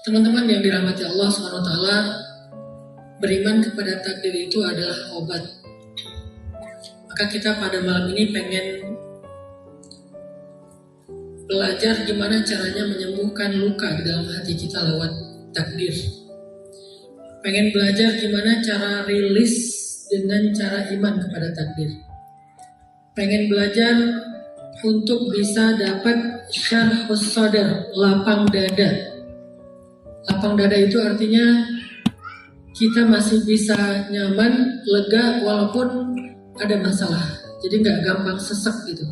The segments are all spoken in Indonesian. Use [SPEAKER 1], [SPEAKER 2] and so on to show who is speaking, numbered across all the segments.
[SPEAKER 1] Teman-teman yang dirahmati Allah SWT, beriman kepada takdir itu adalah obat. Maka kita pada malam ini pengen belajar gimana caranya menyembuhkan luka di dalam hati kita lewat takdir. Pengen belajar gimana cara rilis dengan cara iman kepada takdir. Pengen belajar untuk bisa dapat syarhus sadar, lapang dada. Lapang dada itu artinya kita masih bisa nyaman, lega walaupun ada masalah. Jadi nggak gampang sesek gitu.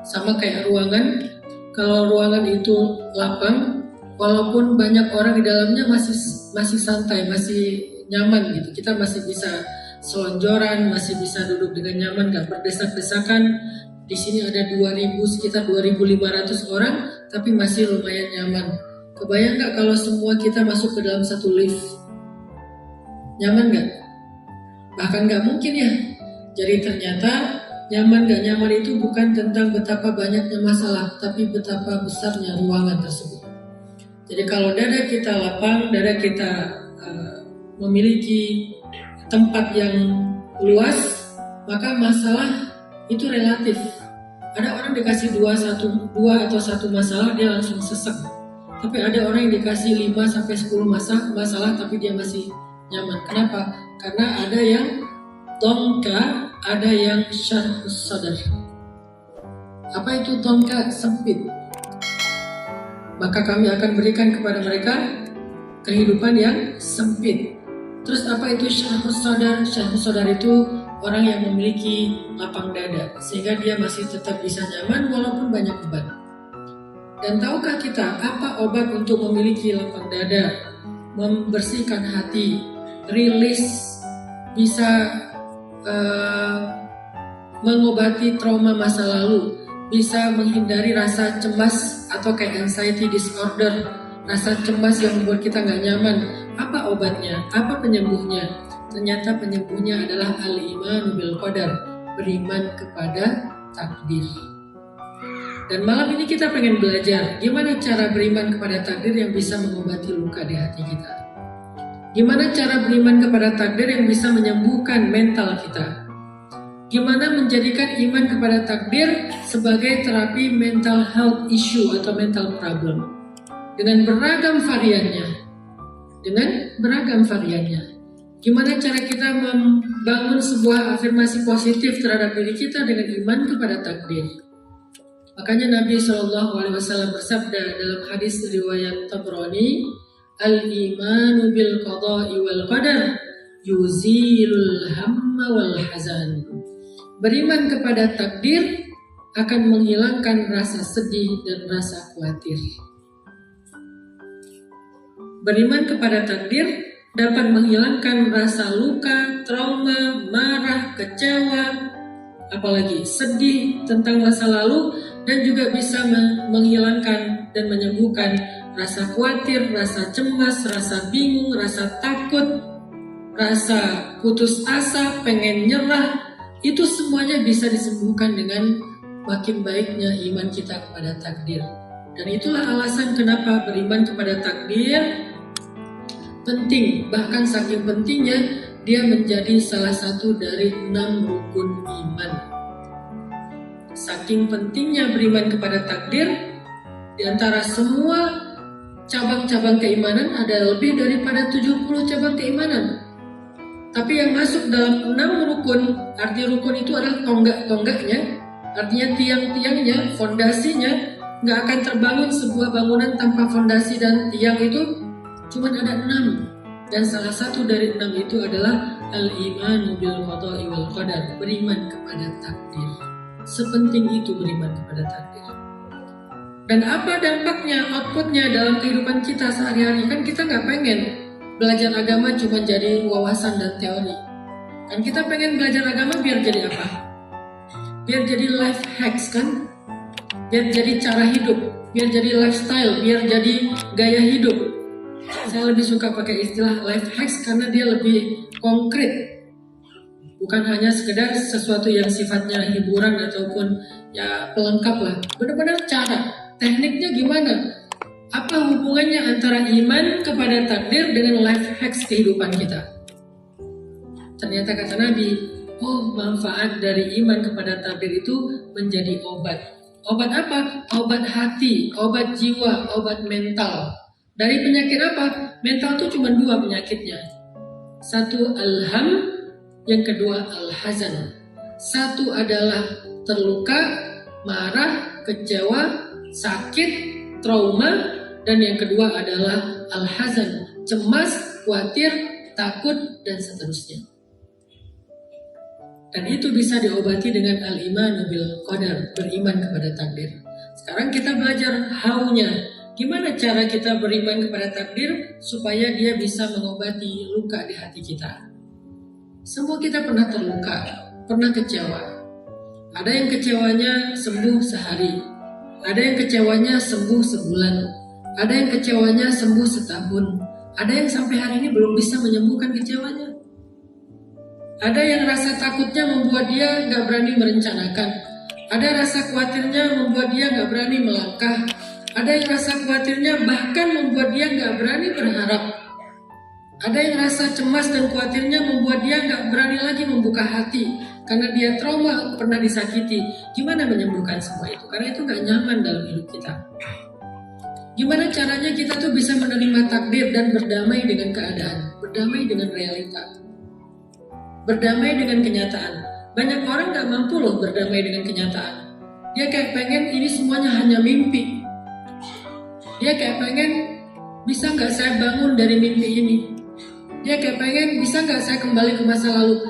[SPEAKER 1] Sama kayak ruangan, kalau ruangan itu lapang, walaupun banyak orang di dalamnya masih santai, masih nyaman gitu. Kita masih bisa selonjoran, masih bisa duduk dengan nyaman, nggak berdesak-desakan. Di sini ada sekitar 2.500 orang, tapi masih lumayan nyaman. Kebayang nggak kalau semua kita masuk ke dalam satu lift? Nyaman nggak? Bahkan nggak mungkin ya. Jadi ternyata nyaman gak nyaman itu bukan tentang betapa banyaknya masalah, tapi betapa besarnya ruangan tersebut. Jadi kalau dada kita lapang, dada kita memiliki tempat yang luas, maka masalah itu relatif. Ada orang dikasih dua atau satu masalah, dia langsung sesek. Tapi ada orang yang dikasih 5-10 masalah, tapi dia masih nyaman. Kenapa? Karena ada yang tongka, ada yang syarhus sadar. Apa itu tongka? Sempit. Maka kami akan berikan kepada mereka kehidupan yang sempit. Terus apa itu syarhus sadar? Syarhus sadar itu orang yang memiliki lapang dada, sehingga dia masih tetap bisa nyaman walaupun banyak beban. Dan tahukah kita apa obat untuk memiliki lapang dada? Membersihkan hati, rilis, bisa mengobati trauma masa lalu, bisa menghindari rasa cemas atau kayak anxiety disorder, rasa cemas yang membuat kita nggak nyaman. Apa obatnya? Apa penyembuhnya? Ternyata penyembuhnya adalah al-imanu bil qadar, beriman kepada takdir. Dan malam ini kita pengen belajar gimana cara beriman kepada takdir yang bisa mengobati luka di hati kita. Gimana cara beriman kepada takdir yang bisa menyembuhkan mental kita? Gimana menjadikan iman kepada takdir sebagai terapi mental health issue atau mental problem? Dengan beragam variannya. Gimana cara kita membangun sebuah afirmasi positif terhadap diri kita dengan iman kepada takdir? Makanya Nabi SAW bersabda dalam hadis riwayat Tabrani, al-imanu bil qada'i wal qadar yuzilul hamma wal hazan. Beriman kepada takdir akan menghilangkan rasa sedih dan rasa khawatir. Beriman kepada takdir dapat menghilangkan rasa luka, trauma, marah, kecewa, apalagi sedih tentang masa lalu, dan juga bisa menghilangkan dan menyembuhkan rasa khawatir, rasa cemas, rasa bingung, rasa takut, rasa putus asa, pengen nyerah. Itu semuanya bisa disembuhkan dengan makin baiknya iman kita kepada takdir. Dan itulah alasan kenapa beriman kepada takdir penting. Bahkan saking pentingnya dia menjadi salah satu dari 6 rukun iman. Saking pentingnya beriman kepada takdir, di antara semua cabang-cabang keimanan ada lebih daripada 70 cabang keimanan. Tapi yang masuk dalam 6 rukun, arti rukun itu adalah tonggak-tonggaknya, artinya tiang-tiangnya, fondasinya. Nggak akan terbangun sebuah bangunan tanpa fondasi dan tiang itu cuma ada 6. Dan salah satu dari 6 itu adalah al-imanu bil qada'i wal qadar, beriman kepada takdir. Sepenting itu beriman kepada takdir. Dan apa dampaknya, outputnya dalam kehidupan kita sehari-hari? Kan kita nggak pengen belajar agama cuma jadi wawasan dan teori. Kan kita pengen belajar agama biar jadi apa? Biar jadi life hacks kan? Biar jadi cara hidup, biar jadi lifestyle, biar jadi gaya hidup. Saya lebih suka pakai istilah life hacks karena dia lebih konkret. Bukan hanya sekedar sesuatu yang sifatnya hiburan ataupun ya pelengkap lah. Benar-benar cara, tekniknya gimana? Apa hubungannya antara iman kepada takdir dengan life hacks kehidupan kita? Ternyata kata Nabi, manfaat dari iman kepada takdir itu menjadi obat. Obat apa? Obat hati, obat jiwa, obat mental. Dari penyakit apa? Mental itu cuma 2 penyakitnya. Satu alham, yang kedua al-hazan. Satu adalah terluka, marah, kecewa, sakit, trauma. Dan yang kedua adalah al-hazan, cemas, khawatir, takut, dan seterusnya. Dan itu bisa diobati dengan al-iman bil qadar, beriman kepada takdir. Sekarang kita belajar how-nya. Gimana cara kita beriman kepada takdir supaya dia bisa mengobati luka di hati kita. Semua kita pernah terluka, pernah kecewa. Ada yang kecewanya sembuh sehari, ada yang kecewanya sembuh sebulan. Ada yang kecewanya sembuh setahun. Ada yang sampai hari ini belum bisa menyembuhkan kecewanya. Ada yang rasa takutnya membuat dia gak berani merencanakan. Ada rasa khawatirnya membuat dia gak berani melangkah. Ada yang rasa khawatirnya bahkan membuat dia gak berani berharap. Ada yang rasa cemas dan khawatirnya membuat dia gak berani lagi membuka hati. Karena dia trauma, pernah disakiti. Gimana menyembuhkan semua itu? Karena itu gak nyaman dalam hidup kita. Gimana caranya kita tuh bisa menerima takdir dan berdamai dengan keadaan, berdamai dengan realita, berdamai dengan kenyataan. Banyak orang gak mampu loh berdamai dengan kenyataan. Dia kayak pengen ini semuanya hanya mimpi. Dia kayak pengen bisa gak saya bangun dari mimpi ini. Dia kayak pengen bisa gak saya kembali ke masa lalu.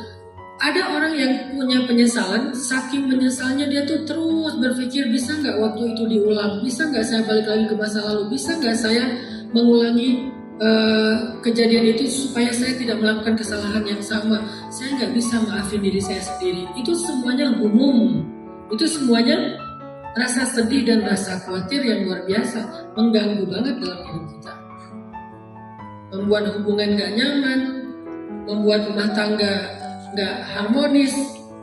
[SPEAKER 1] Ada orang yang punya penyesalan, saking menyesalnya dia tuh terus berpikir bisa nggak waktu itu diulang, bisa nggak saya balik lagi ke masa lalu, bisa nggak saya mengulangi kejadian itu supaya saya tidak melakukan kesalahan yang sama, saya nggak bisa maafin diri saya sendiri. Itu semuanya umum, itu semuanya rasa sedih dan rasa khawatir yang luar biasa, mengganggu banget dalam hidup kita, membuat hubungan nggak nyaman, membuat rumah tangga nggak harmonis,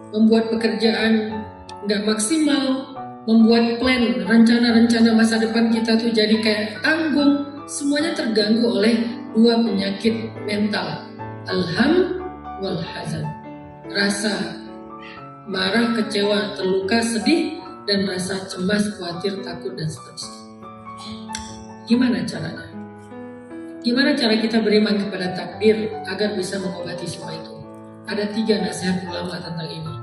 [SPEAKER 1] membuat pekerjaan nggak maksimal, membuat plan, rencana-rencana masa depan kita tuh jadi kayak tanggung. Semuanya terganggu oleh 2 penyakit mental, alham wal hazan. Rasa marah, kecewa, terluka, sedih, dan rasa cemas, khawatir, takut, dan seterusnya. Gimana caranya? Gimana cara kita beriman kepada takdir agar bisa mengobati semua itu? Ada 3 nasihat ulama tentang ini.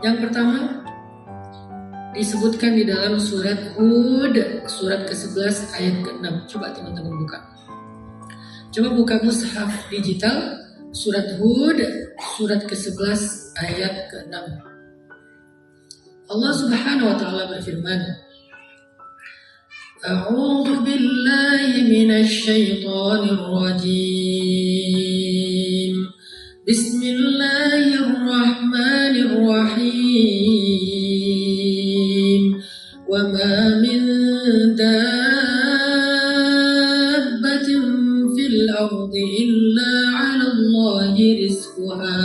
[SPEAKER 1] Yang pertama, disebutkan di dalam surat Hud, surat ke-11 ayat ke-6. Coba teman-teman buka. Coba buka mushaf digital, surat Hud, surat ke-11 ayat ke-6. Allah Subhanahu wa taala berfirman, A'udzu billahi minasy syaithanir rajim. Bismillahirrahmanirrahim. Wa ma min dabbatin fil ardi illa 'ala Allahi rizquha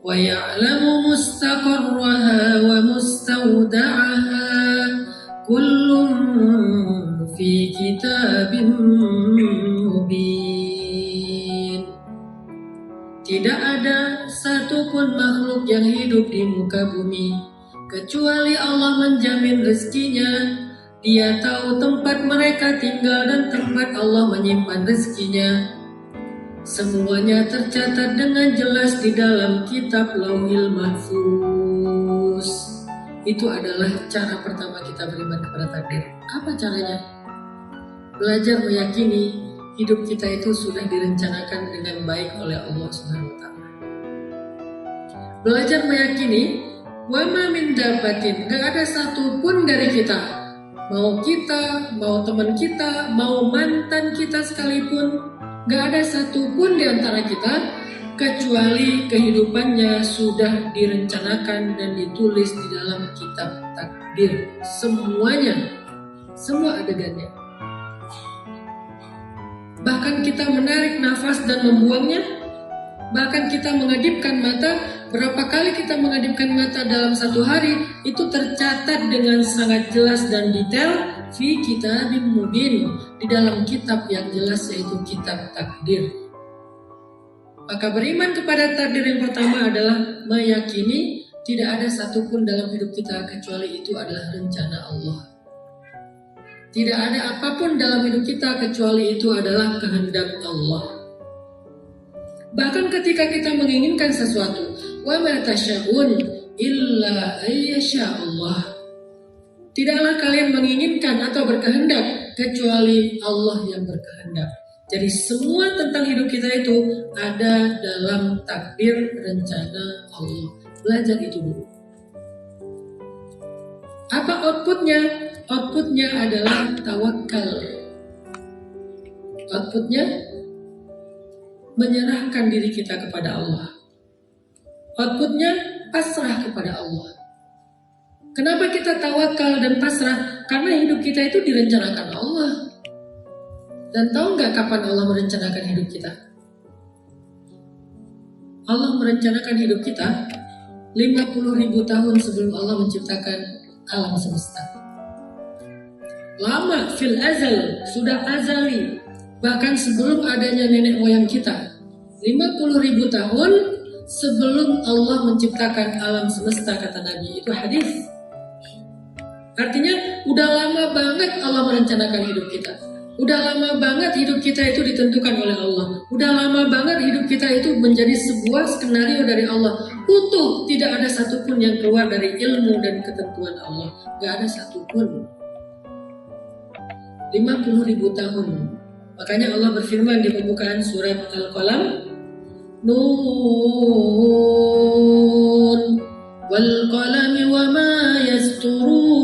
[SPEAKER 1] wa ya'lamu mustaqarraha wa mustawda'aha kullun fi kitabim mubin. Tidak ada satupun makhluk yang hidup di muka bumi kecuali Allah menjamin rezekinya. Dia tahu tempat mereka tinggal dan tempat Allah menyimpan rezekinya. Semuanya tercatat dengan jelas di dalam kitab Lauhil Mahfuz. Itu adalah cara pertama kita beriman kepada takdir. Apa caranya? Belajar meyakini hidup kita itu sudah direncanakan dengan baik oleh Allah Subhanahu wa taala. Belajar meyakini wa ma min dabbatin, enggak ada satupun dari kita, mau kita, mau teman kita, mau mantan kita sekalipun, enggak ada satupun di antara kita kecuali kehidupannya sudah direncanakan dan ditulis di dalam kitab takdir. Semuanya, semua adegannya. Bahkan kita menarik nafas dan membuangnya, bahkan kita mengedipkan mata, berapa kali kita mengadipkan mata dalam satu hari, itu tercatat dengan sangat jelas dan detail fi kitabim mubin, di dalam kitab yang jelas, yaitu kitab takdir. Maka beriman kepada takdir yang pertama adalah meyakini tidak ada satupun dalam hidup kita kecuali itu adalah rencana Allah. Tidak ada apapun dalam hidup kita kecuali itu adalah kehendak Allah. Bahkan ketika kita menginginkan sesuatu, wa ma tasyaun illa ayyasha Allah. Tidaklah kalian menginginkan atau berkehendak kecuali Allah yang berkehendak. Jadi semua tentang hidup kita itu ada dalam takdir rencana Allah. Belajar itu dulu. Apa outputnya? Outputnya adalah tawakal. Outputnya menyerahkan diri kita kepada Allah. Outputnya pasrah kepada Allah. Kenapa kita tawakal dan pasrah? Karena hidup kita itu direncanakan Allah. Dan tahu nggak kapan Allah merencanakan hidup kita? Allah merencanakan hidup kita 50.000 tahun sebelum Allah menciptakan alam semesta. Lama, fil azal, sudah azali. Bahkan sebelum adanya nenek moyang kita, 50.000 tahun sebelum Allah menciptakan alam semesta, kata Nabi. Itu hadis. Artinya udah lama banget Allah merencanakan hidup kita. Udah lama banget hidup kita itu ditentukan oleh Allah. Udah lama banget hidup kita itu menjadi sebuah skenario dari Allah. Utuh, tidak ada satupun yang keluar dari ilmu dan ketentuan Allah. Gak ada satupun. 50.000 tahun. Makanya Allah berfirman di pembukaan surat Al-Qalam, Nun wal qalami wa ma yasturun.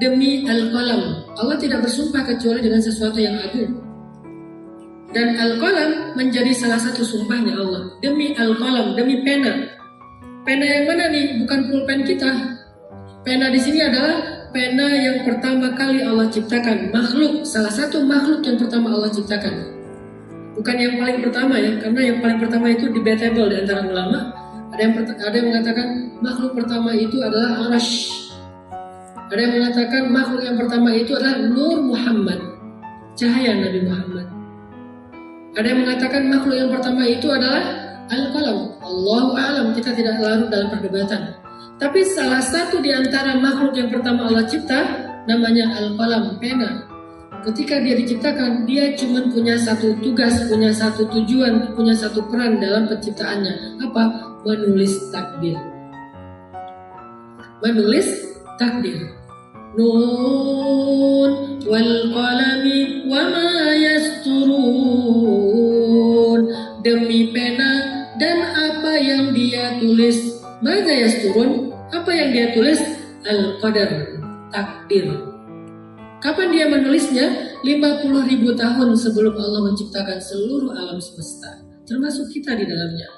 [SPEAKER 1] Demi Al-Qalam, Allah tidak bersumpah kecuali dengan sesuatu yang agung. Dan Al-Qalam menjadi salah satu sumpahnya Allah. Demi Al-Qalam, demi pena. Pena yang mana nih? Bukan pulpen kita. Pena di sini adalah pena yang pertama kali Allah ciptakan, makhluk, salah satu makhluk yang pertama Allah ciptakan. Bukan yang paling pertama ya, karena yang paling pertama itu debatable di antara ulama. Ada yang mengatakan makhluk pertama itu adalah Arash. Ada yang mengatakan makhluk yang pertama itu adalah Nur Muhammad, cahaya Nabi Muhammad. Ada yang mengatakan makhluk yang pertama itu adalah Al-Qalam. Allahu a'lam, kita tidak larut dalam perdebatan. Tapi salah satu di antara makhluk yang pertama Allah cipta namanya Al-Qalam, pena. Ketika dia diciptakan, dia cuma punya satu tugas, punya satu tujuan, punya satu peran dalam penciptaannya. Apa? Menulis takdir. Menulis takdir. Nun wal qalami wa ma yasturun. Demi pena dan apa yang dia tulis. Maka yasturun, apa yang dia tulis? Al-Qadar, takdir. Kapan dia menulisnya? 50.000 tahun sebelum Allah menciptakan seluruh alam semesta, termasuk kita di dalamnya.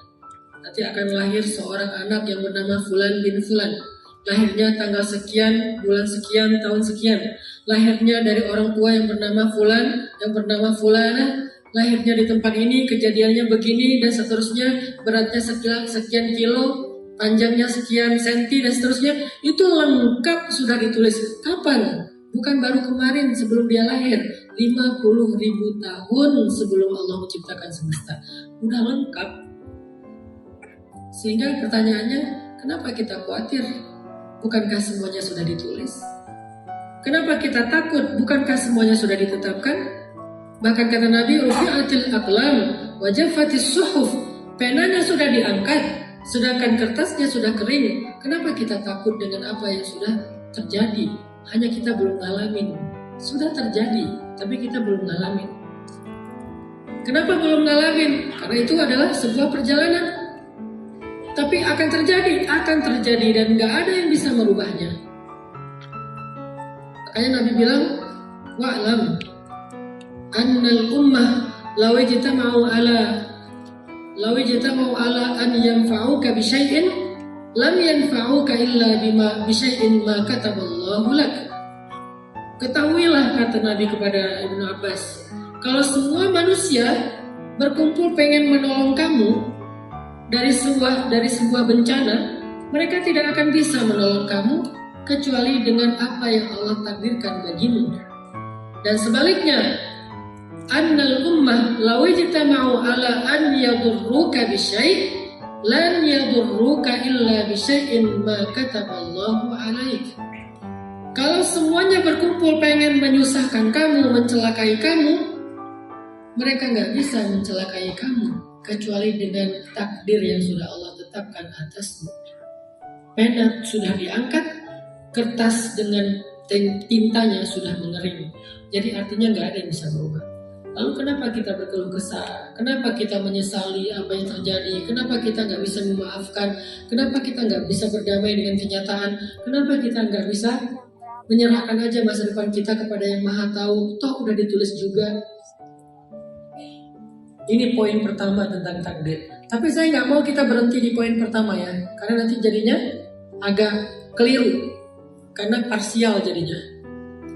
[SPEAKER 1] Nanti akan lahir seorang anak yang bernama Fulan bin Fulan. Lahirnya tanggal sekian, bulan sekian, tahun sekian. Lahirnya dari orang tua yang bernama Fulan, yang bernama Fulana. Lahirnya di tempat ini, kejadiannya begini, dan seterusnya. Beratnya sekian kilo, panjangnya sekian senti, dan seterusnya. Itu lengkap sudah ditulis. Kapan? Bukan baru kemarin sebelum dia lahir. 50.000 tahun sebelum Allah menciptakan semesta. Udah lengkap. Sehingga pertanyaannya, kenapa kita khawatir? Bukankah semuanya sudah ditulis? Kenapa kita takut? Bukankah semuanya sudah ditetapkan? Bahkan kata Nabi, rufi'atil aqlam wa jaffatis suhuf. Penanya sudah diangkat, sedangkan kertasnya sudah kering. Kenapa kita takut dengan apa yang sudah terjadi? Hanya kita belum ngalamin. Sudah terjadi, tapi kita belum ngalamin. Kenapa belum ngalamin? Karena itu adalah sebuah perjalanan. Tapi akan terjadi dan gak ada yang bisa merubahnya. Makanya Nabi bilang, wa'lam annal ummah law ijtama'u ala an yanfa'uka bi syai'in lam yanfa'uka illa bi syai'in ma kataballahu lak. Ketahuilah, kata Nabi kepada Ibnu Abbas, kalau semua manusia berkumpul pengen menolong kamu, dari sebuah bencana, mereka tidak akan bisa menolong kamu kecuali dengan apa yang Allah takdirkan bagimu. Dan sebaliknya, annal ummah law ijtama'u ala an yadurruka bisyai' lan yadurruka illa bisyai'in ma kataballahu 'alaik. Kalau semuanya berkumpul pengen menyusahkan kamu, mencelakai kamu, mereka nggak bisa mencelakai kamu kecuali dengan takdir yang sudah Allah tetapkan atasmu. Pena sudah diangkat, kertas dengan tintanya sudah mengering. Jadi artinya nggak ada yang bisa berubah. Lalu kenapa kita berkeluh kesah? Kenapa kita menyesali apa yang terjadi? Kenapa kita nggak bisa memaafkan? Kenapa kita nggak bisa berdamai dengan kenyataan? Kenapa kita nggak bisa menyerahkan aja masa depan kita kepada yang Maha Tahu? Toh udah ditulis juga. Ini poin pertama tentang takdir. Tapi saya nggak mau kita berhenti di poin pertama ya, karena nanti jadinya agak keliru, karena parsial jadinya.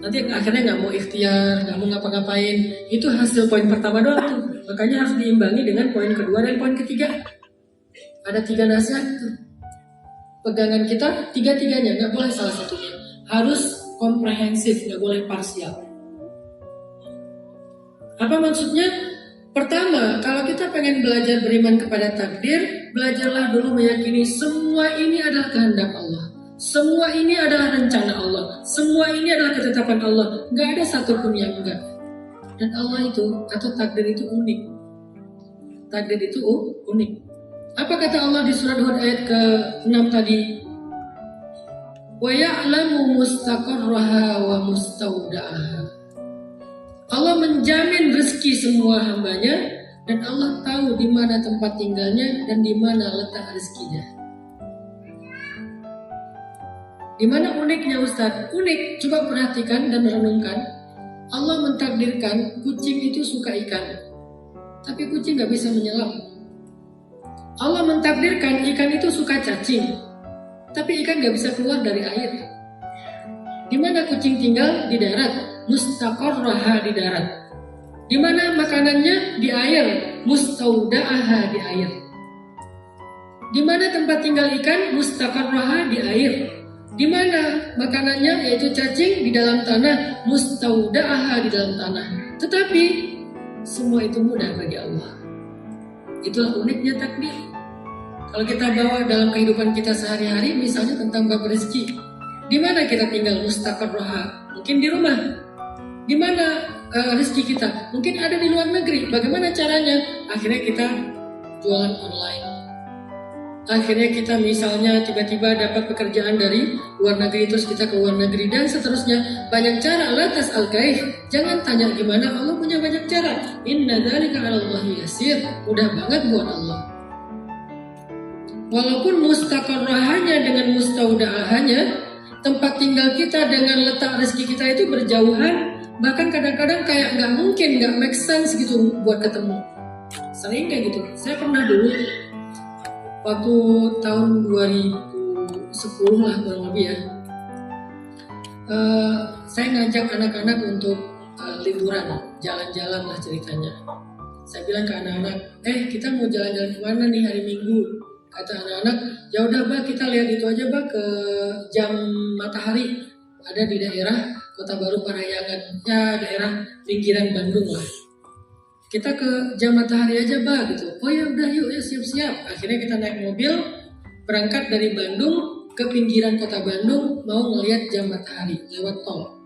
[SPEAKER 1] Nanti akhirnya nggak mau ikhtiar, nggak mau ngapa-ngapain. Itu hasil poin pertama doang tuh. Makanya harus diimbangi dengan poin kedua dan poin ketiga. Ada 3 nasihat tuh. Pegangan kita tiga-tiganya, nggak boleh salah satunya. Harus komprehensif, nggak boleh parsial. Apa maksudnya? Pertama, kalau kita pengen belajar beriman kepada takdir, belajarlah dulu meyakini semua ini adalah kehendak Allah. Semua ini adalah rencana Allah. Semua ini adalah ketetapan Allah. Nggak ada satupun yang enggak. Dan Allah itu, atau takdir itu unik. Takdir itu unik. Apa kata Allah di surat Hud ayat ke-6 tadi? Wa ya'lamu mustaqarraha wa mustawda'aha. Allah menjamin rezeki semua hambanya, dan Allah tahu di mana tempat tinggalnya dan di mana letak rezekinya. Di mana uniknya Ustadz? Unik, coba perhatikan dan renungkan. Allah mentakdirkan kucing itu suka ikan, tapi kucing nggak bisa menyelam. Allah mentakdirkan ikan itu suka cacing, tapi ikan nggak bisa keluar dari air. Di mana kucing tinggal? Di darat. Mustaqarraha di darat. Di mana makanannya? Di air. Mustawda'aha di air. Di mana tempat tinggal ikan? Mustaqarraha di air. Di mana makanannya, yaitu cacing, di dalam tanah. Mustawda'aha di dalam tanah. Tetapi semua itu mudah bagi Allah. Itulah uniknya takdir. Kalau kita bawa dalam kehidupan kita sehari-hari, misalnya tentang bab rezeki, di mana kita tinggal? Mustaqarraha, mungkin di rumah. Di mana rezeki kita? Mungkin ada di luar negeri. Bagaimana caranya? Akhirnya kita jualan online. Akhirnya kita misalnya tiba-tiba dapat pekerjaan dari luar negeri, terus kita ke luar negeri, dan seterusnya. Banyak cara. La tas'al kaif. Jangan tanya gimana, Allah punya banyak cara. Inna dzalika 'alallahi yasir. Mudah banget buat Allah. Walaupun mustaqarrahanya dengan mustawda'ahanya, tempat tinggal kita dengan letak rezeki kita itu berjauhan. Bahkan kadang-kadang kayak nggak mungkin, nggak make sense gitu buat ketemu. Sering kayak gitu. Saya pernah dulu, waktu tahun 2010 lah kurang lebih ya, saya ngajak anak-anak untuk liburan, jalan-jalan lah ceritanya. Saya bilang ke anak-anak, kita mau jalan-jalan kemana nih hari Minggu? Kata anak-anak, ya udah Bah, kita lihat itu aja Bah, ke Jam Matahari. Ada di daerah Kota Baru Parahyangan, ya daerah pinggiran Bandung lah. Kita ke Jam Matahari aja Bah gitu. Oh ya udah yuk ya, siap-siap. Akhirnya kita naik mobil, berangkat dari Bandung ke pinggiran Kota Bandung, mau ngelihat Jam Matahari lewat tol.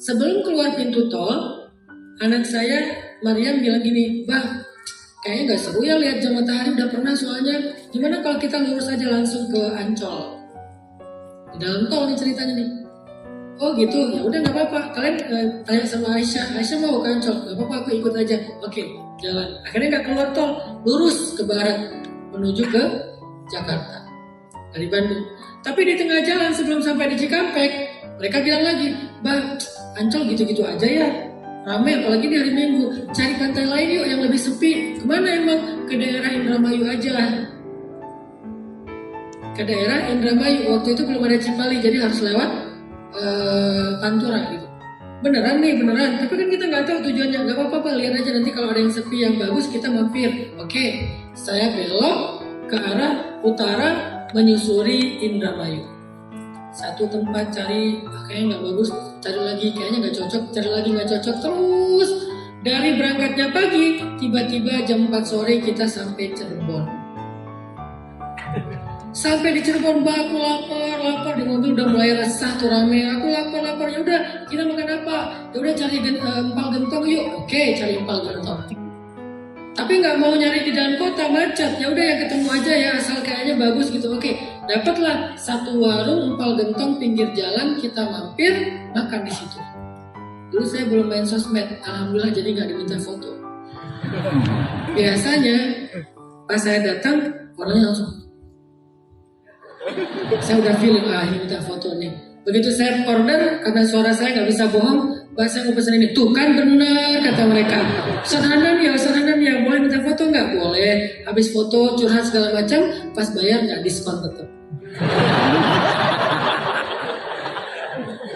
[SPEAKER 1] Sebelum keluar pintu tol, anak saya Maryam bilang gini, Bah, kayaknya gak seru ya lihat Jam Matahari, udah pernah soalnya. Gimana kalau kita lurus aja langsung ke Ancol? Di dalam tol nih ceritanya nih. Oh gitu, ya udah nggak apa-apa. Kalian tanya sama Aisyah mau ke Ancol, nggak apa-apa, aku ikut aja. Oke, jalan. Akhirnya nggak keluar tol, lurus ke barat menuju ke Jakarta dari Bandung. Tapi di tengah jalan sebelum sampai di Cikampek, mereka bilang lagi, Bah, Ancol gitu-gitu aja ya, ramai apalagi di hari Minggu. Cari pantai lain yuk yang lebih sepi. Kemana emang? Ke daerah Indramayu aja. Ke daerah Indramayu. Waktu itu belum ada Cipali, jadi harus lewat Pantura gitu. Beneran nih, beneran. Tapi kan kita nggak tahu tujuannya. Nggak apa-apa, lihat aja nanti kalau ada yang sepi yang bagus kita mampir. Oke, saya belok ke arah utara menyusuri Indramayu. Satu tempat cari, kayaknya nggak bagus, cari lagi, kayaknya nggak cocok, cari lagi nggak cocok, terus dari berangkatnya pagi, tiba-tiba jam 4 sore kita sampai Cirebon. Sampai di Cirebon, aku lapar di mobil udah mulai resah tuh rame, aku lapar, ya udah kita makan apa? Ya udah cari empal gentong yuk, oke cari empal gentong. Tapi nggak mau nyari di dalam kota, macet. Ya udah yang ketemu aja ya, asal kayaknya bagus gitu. Oke, dapatlah satu warung empal gentong pinggir jalan, kita mampir makan di situ. Dulu saya belum main sosmed, alhamdulillah jadi nggak diminta foto. Biasanya pas saya datang orangnya langsung, saya udah feeling ini minta foto nih. Begitu saya order, karena suara saya nggak bisa bohong, bahasa yang pesan ini, tuh kan benar kata mereka. Ustaz Hanan ya, boleh minta foto nggak? Boleh. Habis foto curhat segala macam, pas bayar nggak diskon tetap.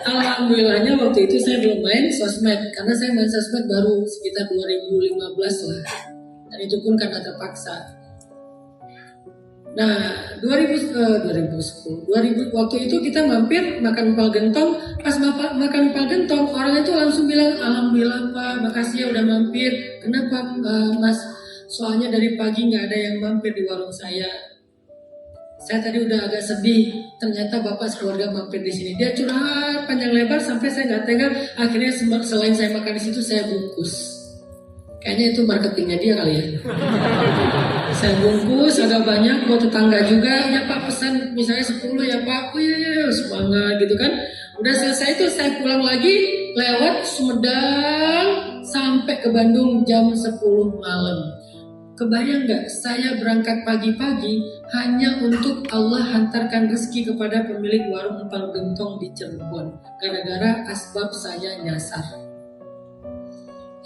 [SPEAKER 1] Alhamdulillahnya waktu itu saya belum main sosmed, karena saya main sosmed baru sekitar 2015 lah, dan itu pun karena terpaksa. Nah, 2010 waktu itu kita mampir makan empal gentong. Pas makan empal gentong, orang itu langsung bilang, alhamdulillah Pak, makasih ya udah mampir. Kenapa Mas? Soalnya dari pagi nggak ada yang mampir di warung saya. Saya tadi udah agak sedih, ternyata Bapak sekeluarga mampir di sini. Dia curhat panjang lebar sampai saya nggak tega. Akhirnya selain saya makan di situ, saya bungkus. Kayaknya itu marketingnya dia kali ya. Saya bungkus agak banyak buat tetangga juga. Ya Pak pesan misalnya 10 ya Pak. Oh iya semangat gitu kan. Udah selesai itu saya pulang lagi lewat Sumedang sampai ke Bandung jam 10 malam. Kebayang gak saya berangkat pagi-pagi hanya untuk Allah hantarkan rezeki kepada pemilik warung empal gentong di Cirebon. Gara-gara asbab saya nyasar.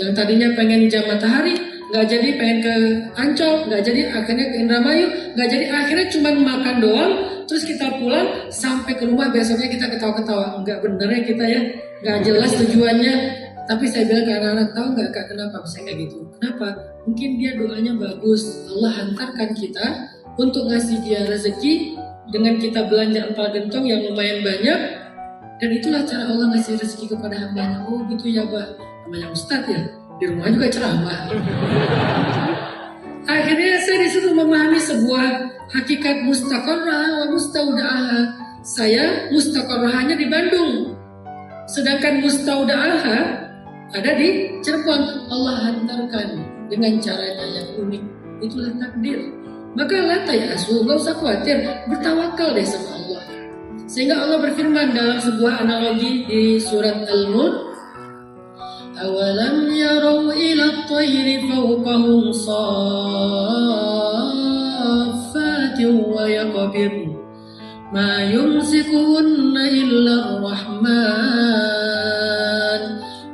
[SPEAKER 1] Yang tadinya pengen jam matahari, nggak jadi, pengen ke Ancol, nggak jadi, akhirnya ke Indramayu, nggak jadi, akhirnya cuma makan doang, terus kita pulang, sampai ke rumah besoknya kita ketawa-ketawa, nggak bener ya kita ya, nggak jelas tujuannya, tapi saya bilang ke anak-anak, tahu nggak Kak kenapa bisa kayak gitu? Kenapa? Mungkin dia doanya bagus, Allah hantarkan kita untuk ngasih dia rezeki, dengan kita belanja empal gentong yang lumayan banyak, dan itulah cara Allah ngasih rezeki kepada hambanya. Oh gitu ya Pak. Namanya Ustadz ya, di rumah juga ceramah. Akhirnya saya disuruh memahami sebuah hakikat mustaqarrah wa mustaudaah. Saya mustaqarrahnya di Bandung, sedangkan mustaudaah ada di Cirebon. Allah hantarkan dengan caranya yang unik. Itulah takdir. Maka la tayasu, gak usah khawatir, bertawakal deh sama Allah. Sehingga Allah berfirman dalam sebuah analogi di surat Al-Mulk, awalam yarau ila at-tayri fawqahum saffatin wa yaqbid ma yumsikuhunna illa ar-rahman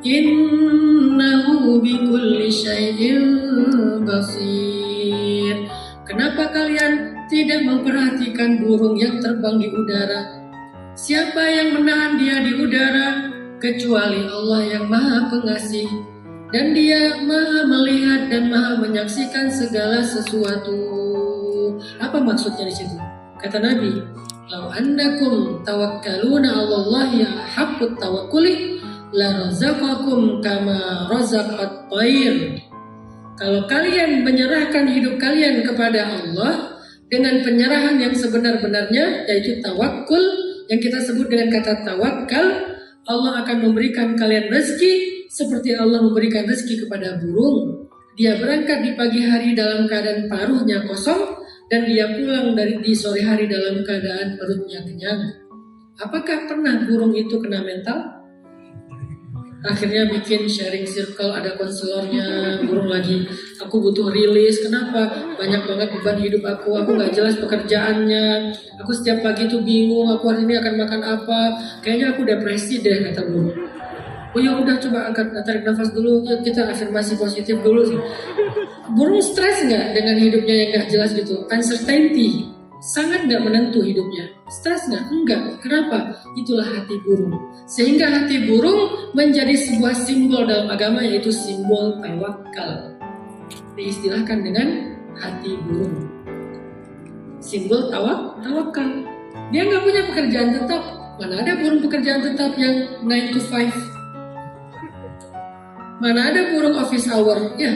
[SPEAKER 1] innahu bikulli syai'in basir. Kenapa kalian tidak memperhatikan burung yang terbang di udara? Siapa yang menahan dia di udara? Kecuali Allah yang Maha Pengasih, dan Dia Maha melihat dan Maha menyaksikan segala sesuatu. Apa maksudnya di situ? Kata Nabi, "Lau annakum tawakkaluna 'alallahi haqqut tawakkuli la razaqakum kama razaqat thair." Kalau kalian menyerahkan hidup kalian kepada Allah dengan penyerahan yang sebenar-benarnya, yaitu tawakul, yang kita sebut dengan kata tawakal, Allah akan memberikan kalian rezeki seperti Allah memberikan rezeki kepada burung. Dia berangkat di pagi hari dalam keadaan paruhnya kosong, dan dia pulang di sore hari dalam keadaan perutnya kenyang. Apakah pernah burung itu kena mental? Akhirnya bikin sharing circle, ada konselornya, burung lagi, aku butuh rilis, kenapa? Banyak banget beban hidup aku gak jelas pekerjaannya, aku setiap pagi tuh bingung, aku hari ini akan makan apa, kayaknya aku depresi deh, kata burung. Oh ya udah, coba angkat, tarik nafas dulu, yuk kita afirmasi positif dulu sih. Burung stres gak dengan hidupnya yang gak jelas gitu? Uncertainty, sangat gak menentu hidupnya. Stres gak? Enggak. Kenapa? Itulah hati burung. Sehingga hati burung menjadi sebuah simbol dalam agama, yaitu simbol tawakal. Diistilahkan dengan hati burung. simbol tawakal. Dia nggak punya pekerjaan tetap. Mana ada burung pekerjaan tetap yang 9 to 5? Mana ada burung office hour? Ya.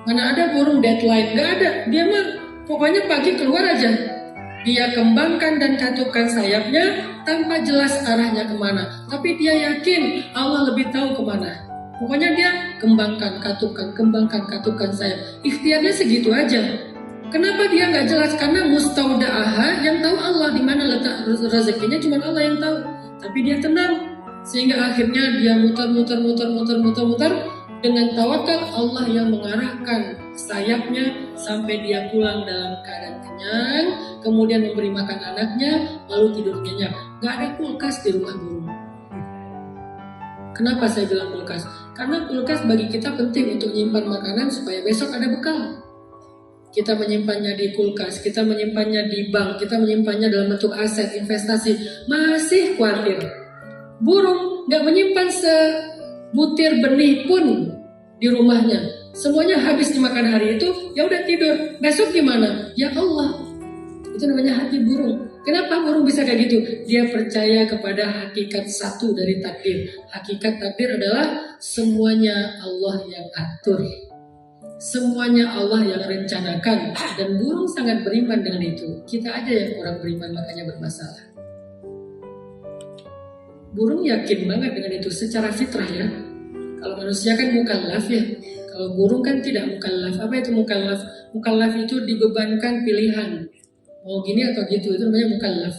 [SPEAKER 1] Mana ada burung deadline? Nggak ada. Dia mah pokoknya pagi keluar aja. Dia kembangkan dan katupkan sayapnya tanpa jelas arahnya kemana. Tapi dia yakin Allah lebih tahu kemana. Pokoknya dia kembangkan, katupkan sayap. Ikhtiarnya segitu aja. Kenapa dia nggak jelas? Karena mustauda'aha, yang tahu Allah di mana letak rezekinya cuma Allah yang tahu. Tapi dia tenang. Sehingga akhirnya dia muter dengan tawakal Allah yang mengarahkan sayapnya sampai dia pulang dalam keadaan kenyang, kemudian memberi makan anaknya, lalu tidur nyenyak. Gak ada kulkas di rumah burung. Kenapa saya bilang kulkas? Karena kulkas bagi kita penting untuk menyimpan makanan supaya besok ada bekal. Kita menyimpannya di kulkas, kita menyimpannya di bank, kita menyimpannya dalam bentuk aset, investasi. Masih khawatir. Burung gak menyimpan sebutir benih pun di rumahnya. Semuanya habis dimakan hari itu, ya udah tidur. Besok gimana? Ya Allah. Itu namanya hati burung. Kenapa burung bisa kayak gitu? Dia percaya kepada hakikat satu dari takdir. Hakikat takdir adalah semuanya Allah yang atur. Semuanya Allah yang rencanakan. Dan burung sangat beriman dengan itu. Kita aja yang kurang beriman, makanya bermasalah. Burung yakin banget dengan itu secara fitrah ya. Kalau manusia kan mukallaf ya. Kalau burung kan tidak mukallaf. Apa itu mukallaf? Mukallaf itu dibebankan pilihan. Mau gini atau gitu, itu namanya mukallaf.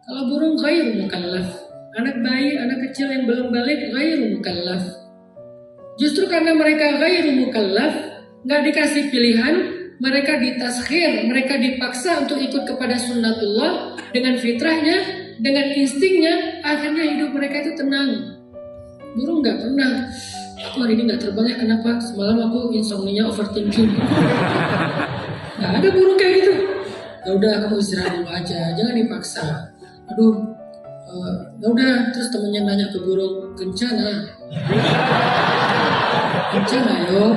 [SPEAKER 1] Kalau burung ghairu mukallaf. Anak bayi, anak kecil yang belum balik ghairu mukallaf. Justru karena mereka ghairu mukallaf, nggak dikasih pilihan, mereka ditaskhir, mereka dipaksa untuk ikut kepada sunnatullah dengan fitrahnya, dengan instingnya, akhirnya hidup mereka itu tenang. Burung nggak pernah, aku hari ini nggak terbang ya, kenapa? Semalam aku insomnia, overthinking. Nggak ada burung kayak gitu. Ya udah, kamu istirahat dulu aja, jangan dipaksa. Aduh, ya udah. Terus temennya nanya ke burung, kencana yo.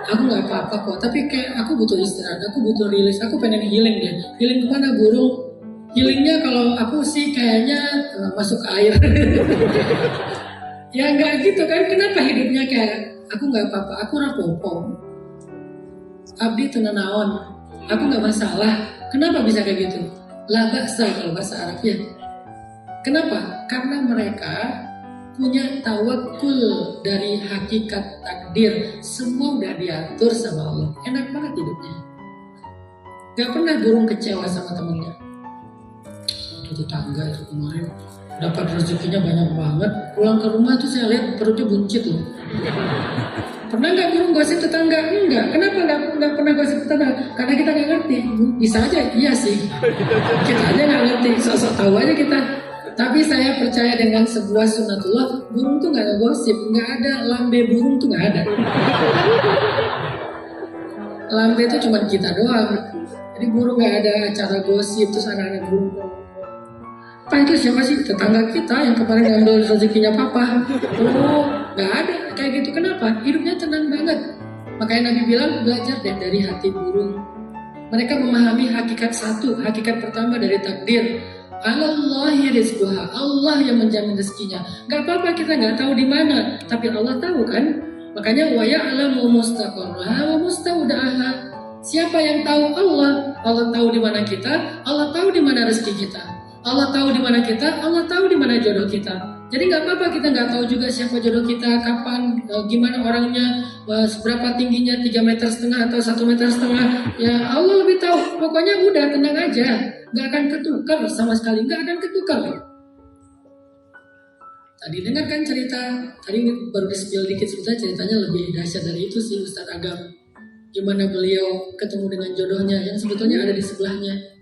[SPEAKER 1] Aku nggak apa-apa kok, tapi kayak aku butuh istirahat, aku butuh rilis, aku pengen healing deh. Healing kemana burung? Healingnya kalau aku sih kayaknya masuk ke air. Ya nggak gitu kan? Kenapa hidupnya kayak aku nggak apa-apa, aku rapopo, abdi tenanawan, aku nggak masalah. Kenapa bisa kayak gitu? La ba'sa kalau bahasa Arabnya. Kenapa? Karena mereka punya tawakul dari hakikat takdir. Semua udah diatur sama Allah. Enak banget hidupnya. Gak pernah burung kecewa sama temennya. Itu tetangga itu kemarin dapat rezekinya banyak banget. Pulang ke rumah tuh saya lihat perutnya buncit loh. Pernah nggak burung gosip tetangga? Enggak. Kenapa nggak pernah gosip tetangga? Karena kita nggak ngerti. Bisa aja, iya sih. Kita aja nggak ngerti. Sok-sok tahu aja kita. Tapi saya percaya dengan sebuah sunnatullah, burung tuh nggak ada gosip, nggak ada lambe burung tuh nggak ada. Lambe itu cuma kita doang. Jadi burung nggak ada acara gosip terus anak-anak burung. Pak itu siapa sih? Tetangga kita yang kemarin ngambil rezekinya papa. Oh, nggak ada kayak gitu. Kenapa? Hidupnya tenang banget. Makanya Nabi bilang belajar deh dari hati burung. Mereka memahami hakikat satu, hakikat pertama dari takdir. Allahi rizquha, Allah yang menjamin rezekinya. Gak apa-apa kita nggak tahu di mana, tapi Allah tahu kan. Makanya wa ya'lamu mustaqarraha wa mustaudaha. Siapa yang tahu Allah? Allah tahu di mana kita, Allah tahu di mana rezeki kita. Allah tahu di mana kita, Allah tahu di mana jodoh kita. Jadi nggak apa-apa kita nggak tahu juga siapa jodoh kita, kapan, gimana orangnya, seberapa tingginya, 3,5 meter atau 1,5 meter. Ya Allah lebih tahu. Pokoknya udah tenang aja, nggak akan ketukar sama sekali, nggak akan ketukar. Tadi dengarkan cerita, tadi baru di-spill dikit ceritanya lebih dahsyat dari itu sih Ustadz Agam. Gimana beliau ketemu dengan jodohnya yang sebetulnya ada di sebelahnya.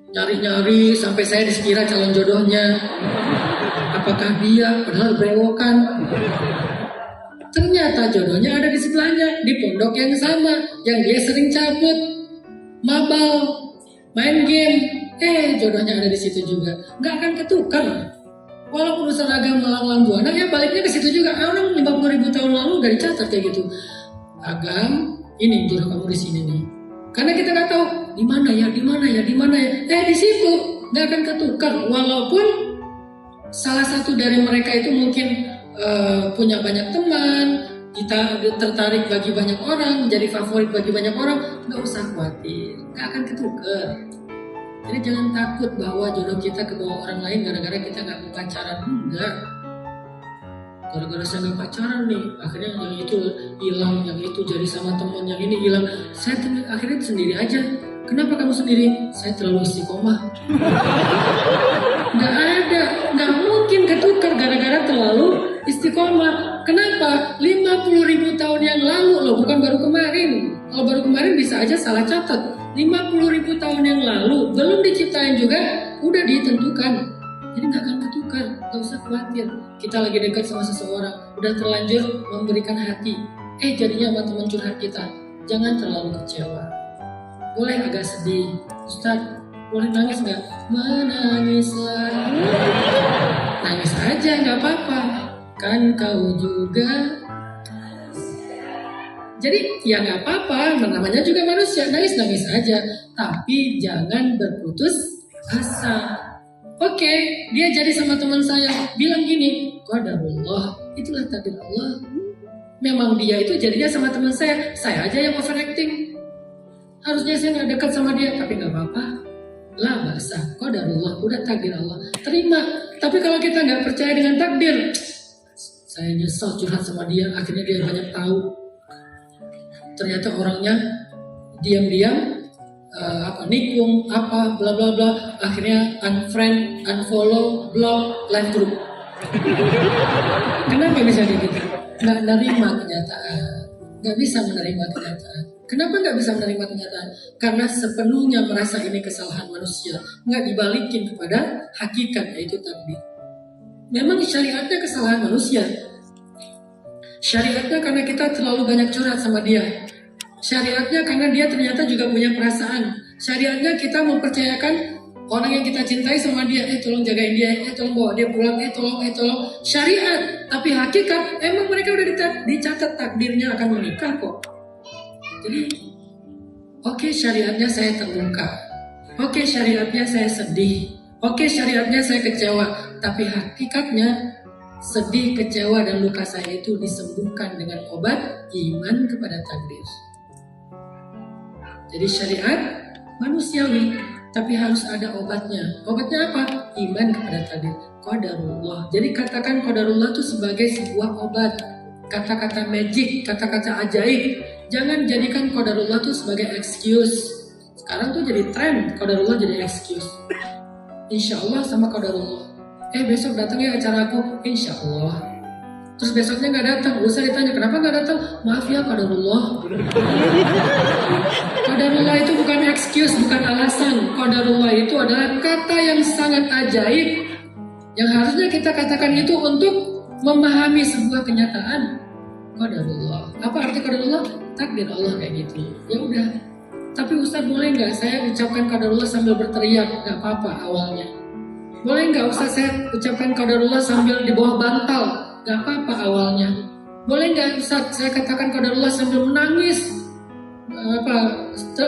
[SPEAKER 1] Nyari-nyari sampai saya dikira calon jodohnya. Apakah dia? Padahal berewokan. Ternyata jodohnya ada di sebelahnya, di pondok yang sama, yang dia sering cabut, mabal, main game. Jodohnya ada di situ juga. Nggak akan ketukar. Walaupun Ustadz Agam melanglang buana, ya baliknya ke situ juga. Orang 50.000 tahun lalu udah dicatat kayak gitu. Agam, ini jodoh kamu di sini nih. Karena kita nggak tahu di mana ya. Di situ nggak akan ketukar. Walaupun salah satu dari mereka itu mungkin punya banyak teman, kita tertarik bagi banyak orang, menjadi favorit bagi banyak orang, nggak usah khawatir, nggak akan ketukar. Jadi jangan takut bahwa jodoh kita ke bawah orang lain gara-gara kita nggak mau pacaran. Enggak. Gara-gara saya nggak pacaran nih, akhirnya yang itu hilang, yang itu jadi sama teman, yang ini hilang. Saya akhirnya sendiri aja. Kenapa kamu sendiri? Saya terlalu istiqomah. Nggak mungkin ketukar gara-gara terlalu istiqomah. Kenapa? 50.000 tahun yang lalu loh, bukan baru kemarin. Kalau baru kemarin bisa aja salah catat. 50.000 tahun yang lalu, belum diciptain juga, udah ditentukan. Jadi nggak akan ketukar, nggak usah khawatir. Kita lagi dekat sama seseorang, udah terlanjur memberikan hati. Jadinya sama teman curhat kita. Jangan terlalu kecewa. Boleh agak sedih. Ustaz, boleh nangis nggak? Menangislah. Nangis aja, nggak apa-apa. Kan kau juga. Jadi ya nggak apa-apa, namanya juga manusia, nangis-nangis aja. Tapi jangan berputus asa. Oke, dia jadi sama teman saya, bilang gini, qadarullah, itulah takdir Allah. Memang dia itu jadinya sama teman saya aja yang overacting. Harusnya saya nggak dekat sama dia, tapi nggak apa-apa. Lah basah, qadarullah, udah takdir Allah. Terima. Tapi kalau kita nggak percaya dengan takdir, saya nyesal curhat sama dia, akhirnya dia banyak tahu. Ternyata orangnya diam-diam nikung bla bla bla, akhirnya unfriend, unfollow, block, live group. Kenapa bisa begitu? Nggak menerima kenyataan, nggak bisa menerima kenyataan. Kenapa nggak bisa menerima kenyataan? Karena sepenuhnya merasa ini kesalahan manusia, nggak dibalikin kepada hakikat, yaitu takdir. Memang syariatnya kesalahan manusia. Syariatnya karena kita terlalu banyak curhat sama dia. Syariatnya karena dia ternyata juga punya perasaan. Syariatnya kita mempercayakan orang yang kita cintai sama dia. Tolong jagain dia, tolong bawa dia pulang, tolong. Syariat. Tapi hakikat, emang mereka udah dicatat takdirnya akan menikah kok. Jadi, oke, syariatnya saya terluka. Oke, syariatnya saya sedih. Oke, syariatnya saya kecewa. Tapi hakikatnya sedih, kecewa, dan luka saya itu disembuhkan dengan obat iman kepada takdir. Jadi syariat manusiawi, tapi harus ada obatnya. Obatnya apa? Iman kepada takdir. Qadarullah. Jadi katakan qadarullah itu sebagai sebuah obat. Kata-kata magic, kata-kata ajaib. Jangan jadikan qadarullah itu sebagai excuse. Sekarang tuh jadi tren, qadarullah jadi excuse. Insya Allah sama qadarullah. Besok datang ya acara aku, insya Allah. Terus besoknya nggak datang, usah ditanya kenapa nggak datang. Maaf ya, qadarullah. Qadarullah itu bukan excuse, bukan alasan. Qadarullah itu adalah kata yang sangat ajaib, yang harusnya kita katakan itu untuk memahami sebuah kenyataan. Qadarullah. Apa arti qadarullah? Takdir Allah kayak gitu. Ya udah. Tapi Ustaz boleh nggak saya ucapkan qadarullah sambil berteriak? Nggak apa-apa awalnya. Boleh nggak usah saya ucapkan qadarullah sambil di bawah bantal? Gak apa-apa awalnya. Boleh nggak Ustaz saya katakan qadarullah sambil menangis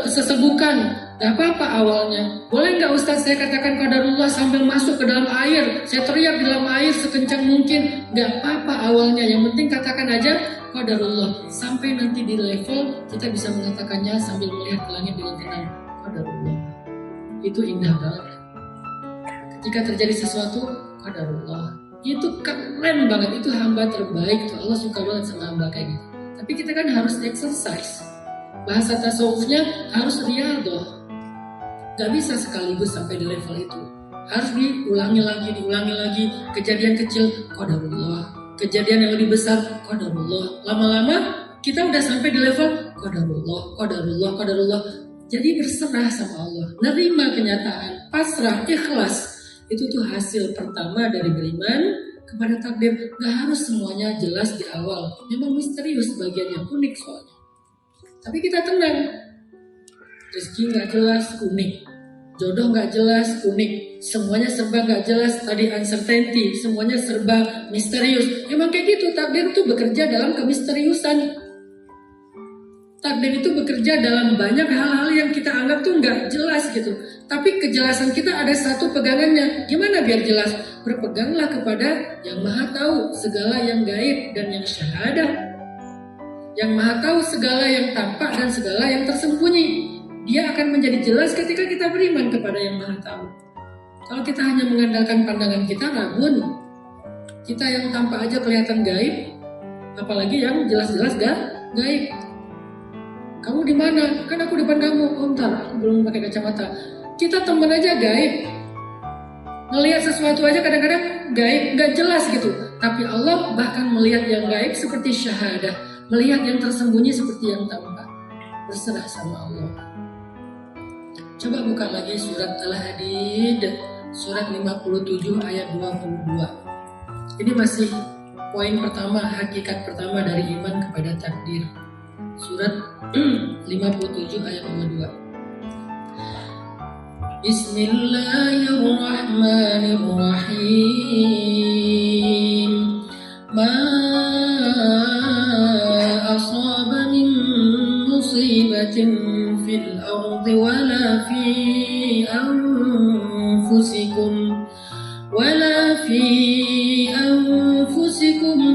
[SPEAKER 1] sesebukan? Gak apa-apa awalnya. Boleh nggak Ustaz saya katakan qadarullah sambil masuk ke dalam air, saya teriak di dalam air sekencang mungkin? Gak apa-apa awalnya. Yang penting katakan aja qadarullah. Sampai nanti di level kita bisa mengatakannya sambil melihat ke langit dengan tenang. Qadarullah. Itu indah banget. Jika terjadi sesuatu, qadarullah. Itu keren banget, itu hamba terbaik tuh. Allah suka banget sama hamba kayak gitu. Tapi kita kan harus exercise. Bahasa tasawufnya harus riyadhah. Gak bisa sekaligus sampai di level itu. Harus diulangi lagi. Kejadian kecil, qadarullah. Kejadian yang lebih besar, qadarullah. Lama-lama kita udah sampai di level qadarullah. Jadi berserah sama Allah. Nerima kenyataan, pasrah, ikhlas. Itu tuh hasil pertama dari beriman kepada takdir. Gak harus semuanya jelas di awal. Memang misterius bagian yang unik soalnya. Tapi kita tenang. Rezeki gak jelas, unik. Jodoh gak jelas, unik. Semuanya serba gak jelas. Tadi uncertainty, semuanya serba misterius. Emang kayak gitu, takdir tuh bekerja dalam kemisteriusan. Takdir itu bekerja dalam banyak hal-hal yang kita anggap tuh nggak jelas gitu. Tapi kejelasan kita ada satu pegangannya. Gimana biar jelas? Berpeganglah kepada yang maha tahu segala yang gaib dan yang syahadah. Yang maha tahu segala yang tampak dan segala yang tersembunyi. Dia akan menjadi jelas ketika kita beriman kepada yang maha tahu. Kalau kita hanya mengandalkan pandangan kita, rabun. Kita yang tampak aja kelihatan gaib, apalagi yang jelas-jelas gaib. Kamu di mana? Kan aku depan kamu. Oh, ntar, aku belum pakai kacamata. Kita teman aja gaib. Melihat sesuatu aja kadang-kadang gaib, nggak jelas gitu. Tapi Allah bahkan melihat yang gaib seperti syahadah, melihat yang tersembunyi seperti yang tampak. Berserah sama Allah. Coba buka lagi surat Al-Hadid, surat 57 ayat 22. Ini masih poin pertama, hakikat pertama dari iman kepada takdir. Surat 57 ayat 22. Bismillahirrahmanirrahim. Ma asaba min musibatin fil ardi wala fi anfusikum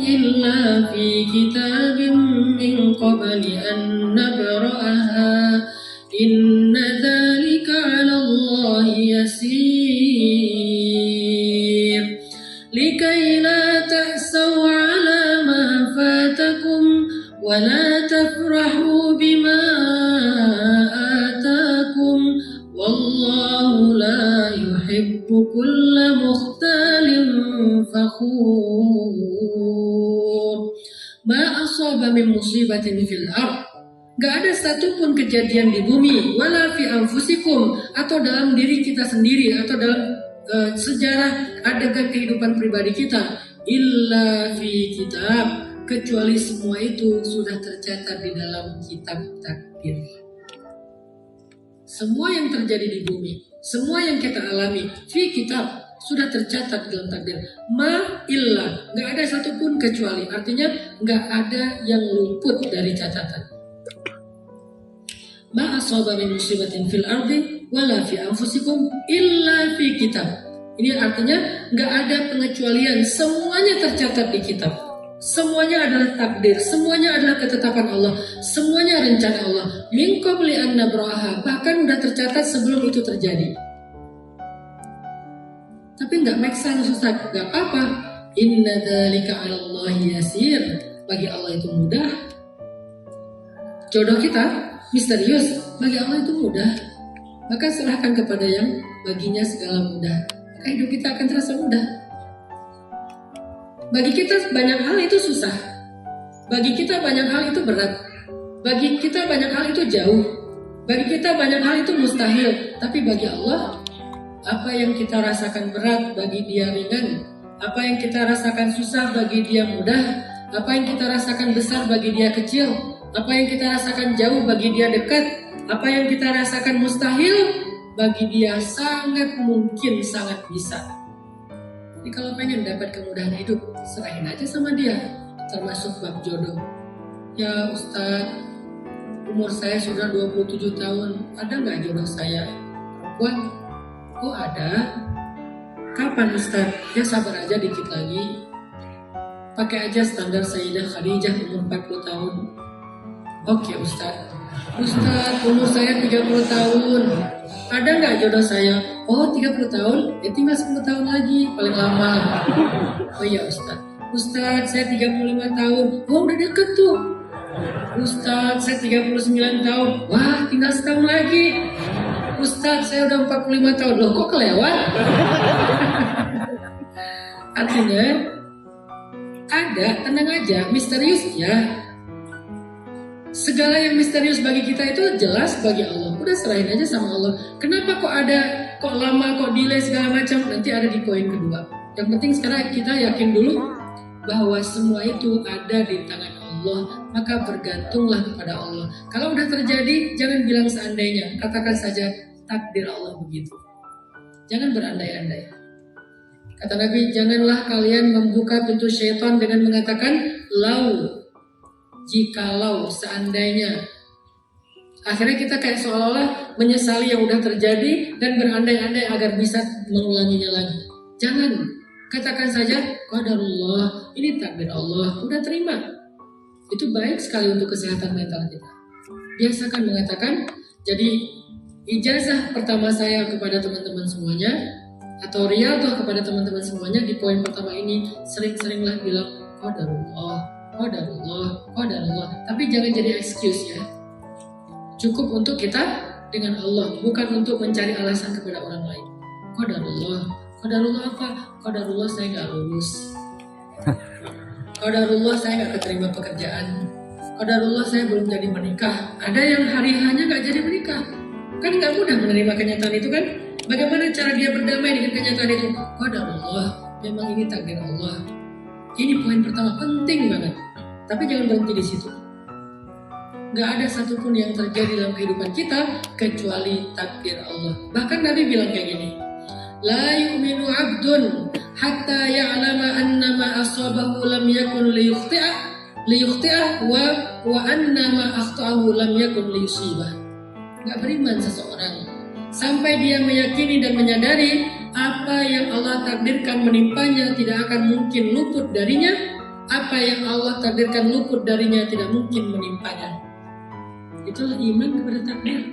[SPEAKER 1] illa fi kitabim min qabli an nabra'aha inna dhalika 'ala Allahi yasir likay la ta'saw 'ala ma fatakum wa la tafrahu bima atakum wallahu la yuhibbu kulla mukhtalin fakhur. Ma asaba min musibatin fil ard. Gak ada satupun kejadian di bumi, wala fi anfusikum, atau dalam diri kita sendiri, atau dalam sejarah adegan kehidupan pribadi kita, illa fi kitab, kecuali semua itu sudah tercatat di dalam kitab takdir. Semua yang terjadi di bumi, semua yang kita alami, fi kitab, sudah tercatat dalam takdir. Ma illa, nggak ada satupun kecuali, artinya nggak ada yang luput dari catatan. Ma asaba min musibatin fil ardi wala fi anfusikum illa fi kitab. Ini artinya nggak ada pengecualian, semuanya tercatat di kitab. Semuanya adalah takdir, semuanya adalah ketetapan Allah, semuanya rencana Allah. Min qabli an nabraha, bahkan udah tercatat sebelum itu terjadi. Tapi nggak make sense, Ustaz. Nggak apa-apa. Inna dzalika 'ala Allahi yasir. Bagi Allah itu mudah. Jodoh kita misterius, bagi Allah itu mudah. Maka serahkan kepada yang baginya segala mudah. Maka hidup kita akan terasa mudah. Bagi kita banyak hal itu susah. Bagi kita banyak hal itu berat. Bagi kita banyak hal itu jauh. Bagi kita banyak hal itu mustahil. Tapi bagi Allah, apa yang kita rasakan berat bagi Dia ringan. Apa yang kita rasakan susah bagi Dia mudah. Apa yang kita rasakan besar bagi Dia kecil. Apa yang kita rasakan jauh bagi Dia dekat. Apa yang kita rasakan mustahil bagi Dia sangat mungkin, sangat bisa. Jadi kalau pengen dapat kemudahan hidup, serahin aja sama Dia, termasuk bab jodoh. Ya Ustaz, umur saya sudah 27 tahun, ada nggak jodoh saya? Perempuan? Oh ada. Kapan Ustaz? Ya sabar aja dikit lagi. Pakai aja standar Sayyidah Khadijah umur 40 tahun. Oke Ustaz. Ustaz, umur saya 30 tahun. Ada nggak jodoh saya? Oh 30 tahun? Ya tinggal 10 tahun lagi paling lama. Oh iya Ustaz. Ustaz, saya 35 tahun. Oh udah deket tuh. Ustaz, saya 39 tahun. Wah tinggal setahun lagi. Ustaz, saya udah 45 tahun. Loh kok kelewat? Artinya ada, tenang aja, misterius ya. Segala yang misterius bagi kita itu jelas bagi Allah. Udah serahin aja sama Allah. Kenapa kok ada, kok lama, kok delay segala macam? Nanti ada di poin kedua. Yang penting sekarang kita yakin dulu bahwa semua itu ada di tangan Allah. Maka bergantunglah kepada Allah. Kalau udah terjadi, jangan bilang seandainya. Katakan saja takdir Allah begitu. Jangan berandai-andai. Kata Nabi, janganlah kalian membuka pintu syaitan dengan mengatakan lau. Jikalau, seandainya, Akhirnya kita kayak seolah-olah menyesali yang udah terjadi dan berandai-andai agar bisa mengulanginya lagi. Jangan, katakan saja qadarullah, ini takdir Allah, udah terima. Itu baik sekali untuk kesehatan mental kita. Biasakan mengatakan, jadi ijazah pertama saya kepada teman-teman semuanya, atau riyadhah kepada teman-teman semuanya di poin pertama ini, sering-seringlah bilang qadarullah, qadarullah, qadarullah. Tapi jangan jadi excuse ya. Cukup untuk kita dengan Allah, bukan untuk mencari alasan kepada orang lain. Qadarullah, qadarullah apa? Qadarullah saya nggak lulus. Qadarullah saya nggak keterima pekerjaan. Qadarullah saya belum jadi menikah. Ada yang hari hanya nggak jadi menikah. Kan nggak mudah menerima kenyataan itu kan? Bagaimana cara dia berdamai dengan kenyataan itu? Qadarullah, memang ini takdir Allah. Ini poin pertama, penting banget. Tapi jangan berhenti di situ. Gak ada satupun yang terjadi dalam kehidupan kita kecuali takdir Allah. Bahkan Nabi bilang kayak gini, la yu'minu 'abdun hatta ya'lama anna ma asabahu lam yakun liyukhti'ah wa anna ma akhta'ahu lam yakun liyusibah. Gak beriman seseorang sampai dia meyakini dan menyadari apa yang Allah takdirkan menimpanya tidak akan mungkin luput darinya, apa yang Allah takdirkan luput darinya tidak mungkin menimpanya. Itulah iman kepada takdir.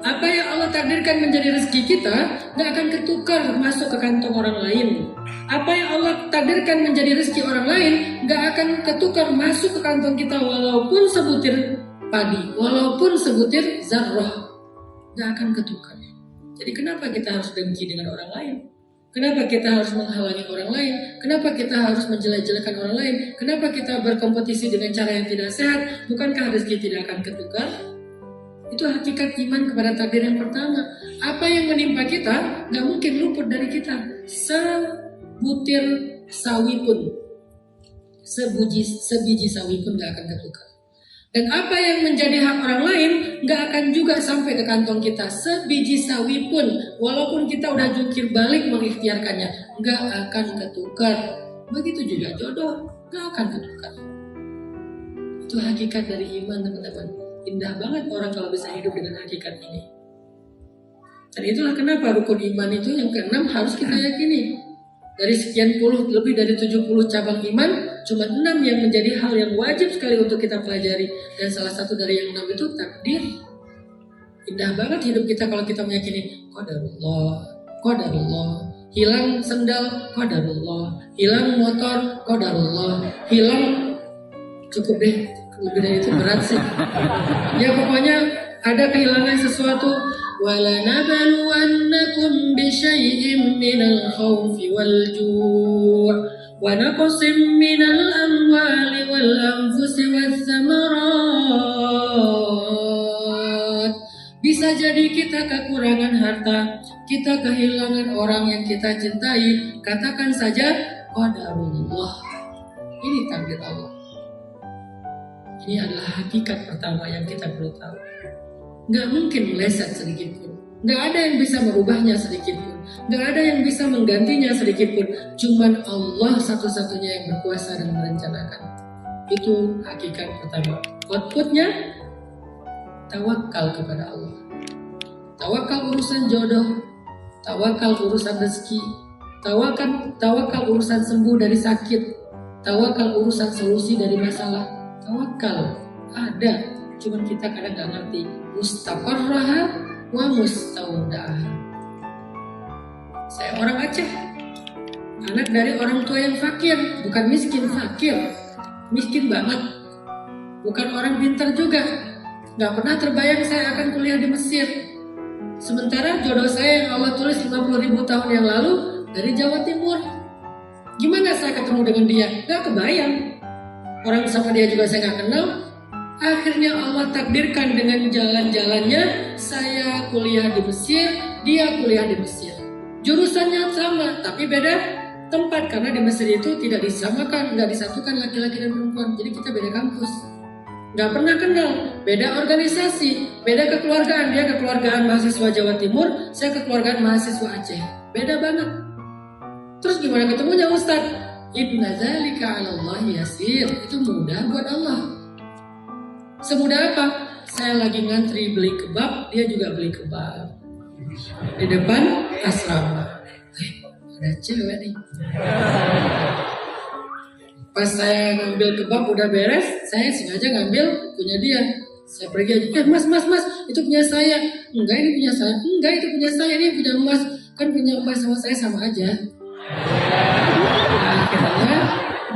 [SPEAKER 1] Apa yang Allah takdirkan menjadi rezeki kita gak akan ketukar masuk ke kantong orang lain. Apa yang Allah takdirkan menjadi rezeki orang lain gak akan ketukar masuk ke kantong kita walaupun sebutir padi, walaupun sebutir zarrah, gak akan ketukar. Jadi kenapa kita harus dengki dengan orang lain? Kenapa kita harus menghalangi orang lain? Kenapa kita harus menjelek-jelekan orang lain? Kenapa kita berkompetisi dengan cara yang tidak sehat? Bukankah rezeki tidak akan ketukar? Itu hakikat iman kepada takdir yang pertama. Apa yang menimpa kita gak mungkin luput dari kita. Sebutir sawi pun, sebiji sawi pun gak akan ketukar. Dan apa yang menjadi hak orang lain gak akan juga sampai ke kantong kita. Sebiji sawi pun, walaupun kita udah jungkir balik mengikhtiarkannya, gak akan ketukar. Begitu juga jodoh, gak akan ketukar. Itu hakikat dari iman, teman-teman. Indah banget orang kalau bisa hidup dengan hakikat ini. Dan itulah kenapa rukun iman itu yang keenam harus kita yakini. Dari sekian puluh, lebih dari 70 cabang iman, cuma 6 yang menjadi hal yang wajib sekali untuk kita pelajari. Dan salah satu dari yang 6 itu takdir. Indah banget hidup kita kalau kita meyakini qadarullah, qadarullah. Hilang sendal, qadarullah. Hilang motor, qadarullah. Hilang, cukup deh, lebih dari itu berat sih. Ya pokoknya ada kehilangan sesuatu. وَلَنَبْلُوَنَّكُمْ بِشَيْءٍ مِّنَ الْخَوْفِ وَالْجُوعِ وَنَقْصٍ مِّنَ الْأَمْوَالِ وَالْأَنفُسِ وَالثَّمَرَاتِ. Bisa jadi kita kekurangan harta, kita kehilangan orang yang kita cintai. Katakan saja qadarullah. Ini takdir Allah. Ini adalah hakikat pertama yang kita perlu tahu. Gak mungkin meleset sedikit pun. Gak ada yang bisa merubahnya sedikit pun. Gak ada yang bisa menggantinya sedikit pun. Cuman Allah satu-satunya yang berkuasa dan merencanakan. Itu hakikat pertama. Outputnya, tawakal kepada Allah. Tawakal urusan jodoh, tawakal urusan rezeki, tawakal urusan sembuh dari sakit, tawakal urusan solusi dari masalah. Tawakal ada. Cuman kita kadang gak ngerti mustaqarraha wa mustaudaha. Saya orang Aceh, anak dari orang tua yang fakir, bukan miskin, fakir, miskin banget, bukan orang pintar juga. Gak pernah terbayang saya akan kuliah di Mesir. Sementara jodoh saya yang Allah tulis 50.000 tahun yang lalu dari Jawa Timur. Gimana saya ketemu dengan dia? Gak kebayang. Orang sama dia juga saya gak kenal. Akhirnya Allah takdirkan dengan jalan-jalannya saya kuliah di Mesir, dia kuliah di Mesir. Jurusannya sama, tapi beda tempat karena di Mesir itu tidak disamakan, nggak disatukan laki-laki dan perempuan. Jadi kita beda kampus, nggak pernah kenal, beda organisasi, beda kekeluargaan. Dia kekeluargaan mahasiswa Jawa Timur, saya kekeluargaan mahasiswa Aceh. Beda banget. Terus gimana ketemunya Ustadz? Inna dzalika 'alallahi yasir. Itu mudah buat Allah. Semudah apa? saya lagi ngantri beli kebab, dia juga beli kebab di depan asrama. Ada cewek nih. Pas saya ngambil kebab udah beres, saya sengaja ngambil punya dia. Saya pergi aja, mas, itu punya saya. Enggak, ini punya saya. Enggak, itu punya saya, ini punya mas. Kan punya mas sama saya sama aja. Akhirnya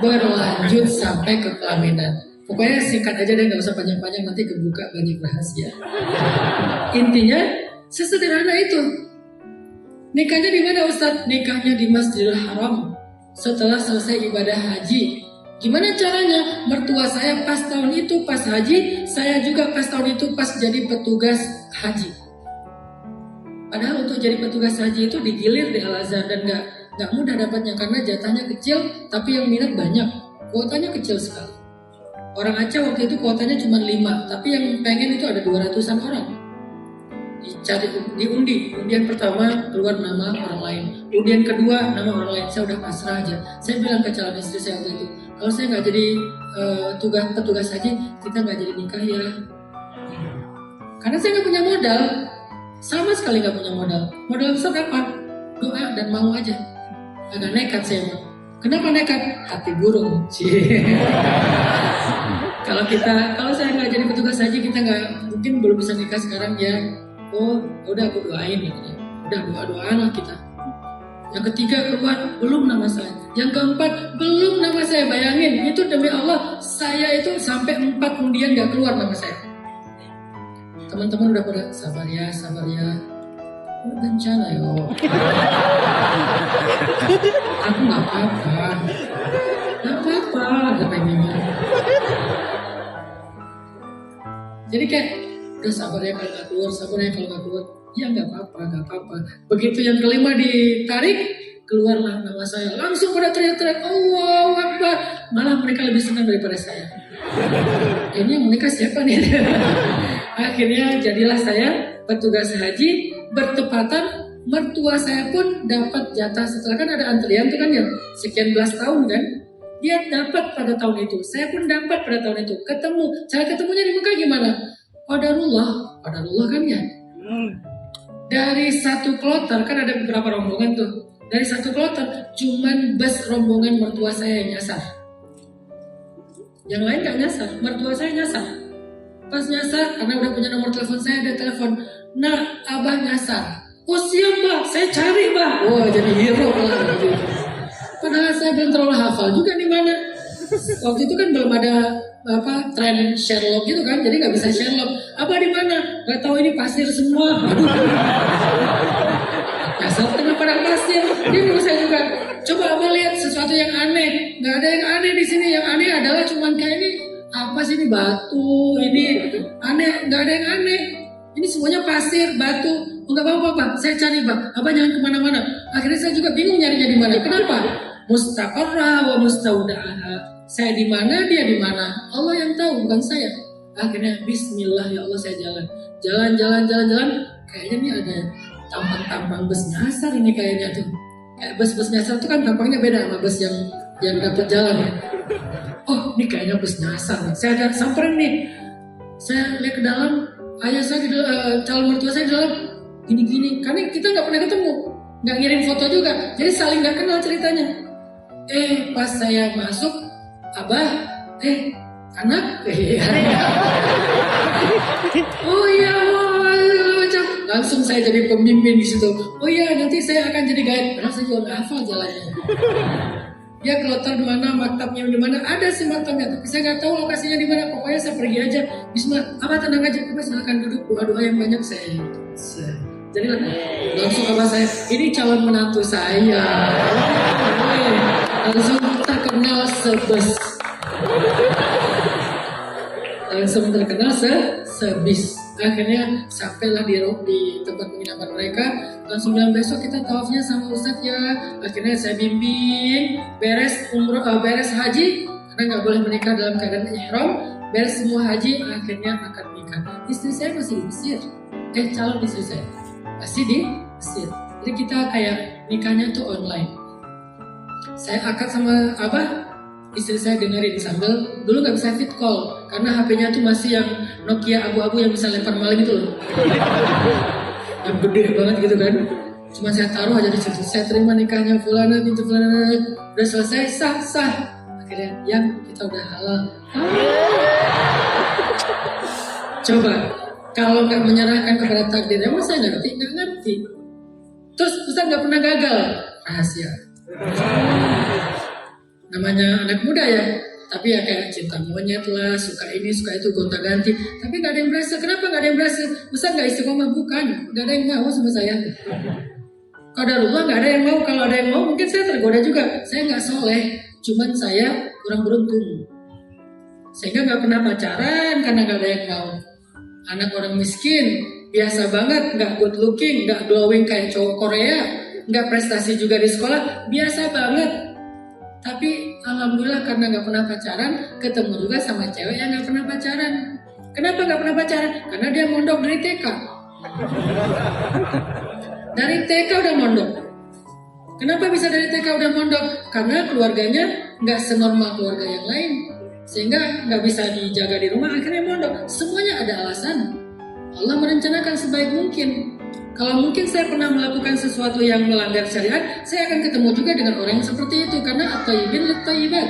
[SPEAKER 1] berlanjut sampai ke pelaminan. Pokoknya singkat aja deh, nggak usah panjang-panjang, nanti kebuka banyak rahasia. Intinya sesederhana itu. Nikahnya di mana Ustadz? Nikahnya di Masjidil Haram. Setelah selesai ibadah haji. Gimana caranya? Mertua saya pas tahun itu pas haji, saya juga pas tahun itu pas jadi petugas haji. Padahal untuk jadi petugas haji itu digilir di Al-Azhar dan nggak mudah dapatnya karena jatahnya kecil, tapi yang minat banyak. Kuotanya kecil sekali. Orang Aceh waktu itu kuotanya cuma 5, tapi yang pengen itu ada 200-an orang. Dicari, diundi. Undian pertama keluar nama orang lain. Undian kedua nama orang lain. Saya udah pasrah aja. Saya bilang ke calon istri saya waktu itu, kalau saya nggak jadi petugas haji, kita nggak jadi nikah ya. Karena saya nggak punya modal, sama sekali nggak punya modal. Modal besar apa? Doa dan mau aja. Agak nekat saya mau. Kenapa nekat? Hati burung. Kalau saya nggak jadi petugas haji, kita nggak mungkin belum bisa nikah sekarang ya. Oh, udah aku doain gitu ya. Udah doa-doaan lah kita. Yang ketiga keluar, belum nama saya. Yang keempat, belum nama saya. Bayangin, itu demi Allah, saya itu sampai 4 undian gak keluar nama saya. Teman-teman udah pada sabar ya. Udah bencana yo. Aku gak apa-apa. Gak apa-apa, katanya. Jadi kayak, udah sabar ya kalau gak keluar, sabar ya kalau gak keluar. Ya gak apa-apa. Begitu yang kelima ditarik, keluarlah nama saya. Langsung pada teriak-teriak, Allahu Akbar. Malah mereka lebih senang daripada saya. Ini yang menikah siapa nih? Akhirnya jadilah saya petugas haji. Bertepatan mertua saya pun dapat jatah. Setelah kan ada antrian tuh kan ya, sekian belas tahun kan. Dia dapat pada tahun itu. Saya pun dapat pada tahun itu. Ketemu. Cara ketemunya di Mekah gimana? Qadarullah kan ya. Dari satu kloter, kan ada beberapa rombongan tuh. Dari satu kloter, cuman bus rombongan mertua saya yang nyasar. Yang lain gak nyasar, mertua saya nyasar. Pas nyasar, karena udah punya nomor telepon saya, ada telepon. Nah, abah nyasar. Oh siap bah, saya cari bah. Wah jadi hero lah. Padahal saya belum terlalu hafal juga di mana. Waktu itu kan belum ada tren Sherlock gitu kan, jadi nggak bisa Sherlock. Apa di mana? Nggak tahu, ini pasir semua. Asal tengah pada pasir. Dia menurut saya juga. Coba abah lihat sesuatu yang aneh. Nggak ada yang aneh di sini. Yang aneh adalah cuman kayak ini. Apa sih ini batu? Ini aneh. Nggak ada yang aneh. Ini semuanya pasir, batu. Nggak apa-apa. Saya cari bang. Abah jangan kemana-mana. Akhirnya saya juga bingung nyarinya di mana. Kenapa? Mustaqarra wa mustaudaha. Saya di mana, dia di mana. Allah yang tahu, bukan saya. Akhirnya Bismillah ya Allah, saya jalan. Kayaknya ini ada tampang bus nyasar ini kayaknya tuh. Kayak bus nyasar tuh kan tampangnya beda sama bus yang dapat jalan ya. Oh, ini kayaknya bus nyasar. Saya ada samperin nih. Saya lihat ke dalam, ayah saya di dalam, calon mertua saya di dalam. Gini-gini, karena kita nggak pernah ketemu, nggak ngirim foto juga, jadi saling nggak kenal ceritanya. Pas saya masuk, abah, anak, oh iya, macam langsung saya jadi pemimpin di situ. Oh iya, nanti saya akan jadi guide. Karena saya juga nggak hafal jalannya. Dia kloter di mana, maktabnya di mana, ada sih maktabnya, tapi saya nggak tahu lokasinya di mana. Pokoknya saya pergi aja. Bismillah, abah tenang aja, abah silakan duduk, doa yang banyak saya. Jadi langsung abah saya, ini calon menantu saya. Langsung terkenal sebes. Langsung terkenal sebis. Akhirnya sampailah di tempat penginapan mereka. Langsung bilang besok kita tawafnya sama Ustadz ya. Akhirnya saya bimbing, beres umroh, beres haji, karena nggak boleh menikah dalam keadaan ihram. Beres semua haji, akhirnya akan nikah. Istri saya masih di Mesir. Calon istri saya masih di Mesir. Jadi kita kayak nikahnya tuh online. Saya akad sama abah, istri saya dengerin sambil dulu nggak bisa fit call Karena HP-nya tuh masih yang Nokia abu-abu yang bisa lempar maling itu loh. Yang gede banget gitu kan. Cuma saya taruh aja di situ. Saya terima nikahnya fulana bintu fulana. Udah selesai, sah. Akhirnya yang kita udah halal. Coba kalau nggak menyerahkan kepada takdir, emang saya nggak ngerti. Terus Ustaz nggak pernah gagal, rahasia. Namanya anak muda ya, tapi ya kayak cinta monyet lah, suka ini suka itu gonta ganti, tapi nggak ada yang berhasil. Kenapa nggak ada yang berhasil? Ustaz nggak istiqomah, bukan, nggak ada yang mau sama saya. Kalau ada rumah nggak ada yang mau, kalau ada yang mau mungkin saya tergoda juga. Saya nggak soleh, cuman saya kurang beruntung, sehingga nggak pernah pacaran karena nggak ada yang mau. Anak orang miskin, biasa banget, nggak good looking, nggak glowing kayak cowok Korea, nggak prestasi juga di sekolah, biasa banget. Tapi alhamdulillah karena nggak pernah pacaran, ketemu juga sama cewek yang nggak pernah pacaran. Kenapa nggak pernah pacaran? Karena dia mondok dari TK. Dari TK udah mondok. Kenapa bisa dari TK udah mondok? Karena keluarganya nggak senormal keluarga yang lain, sehingga nggak bisa dijaga di rumah, akhirnya mondok. Semuanya ada alasan. Allah merencanakan sebaik mungkin. Kalau mungkin saya pernah melakukan sesuatu yang melanggar syariat, saya akan ketemu juga dengan orang yang seperti itu. Karena at-tayyibin lit-tayyibat.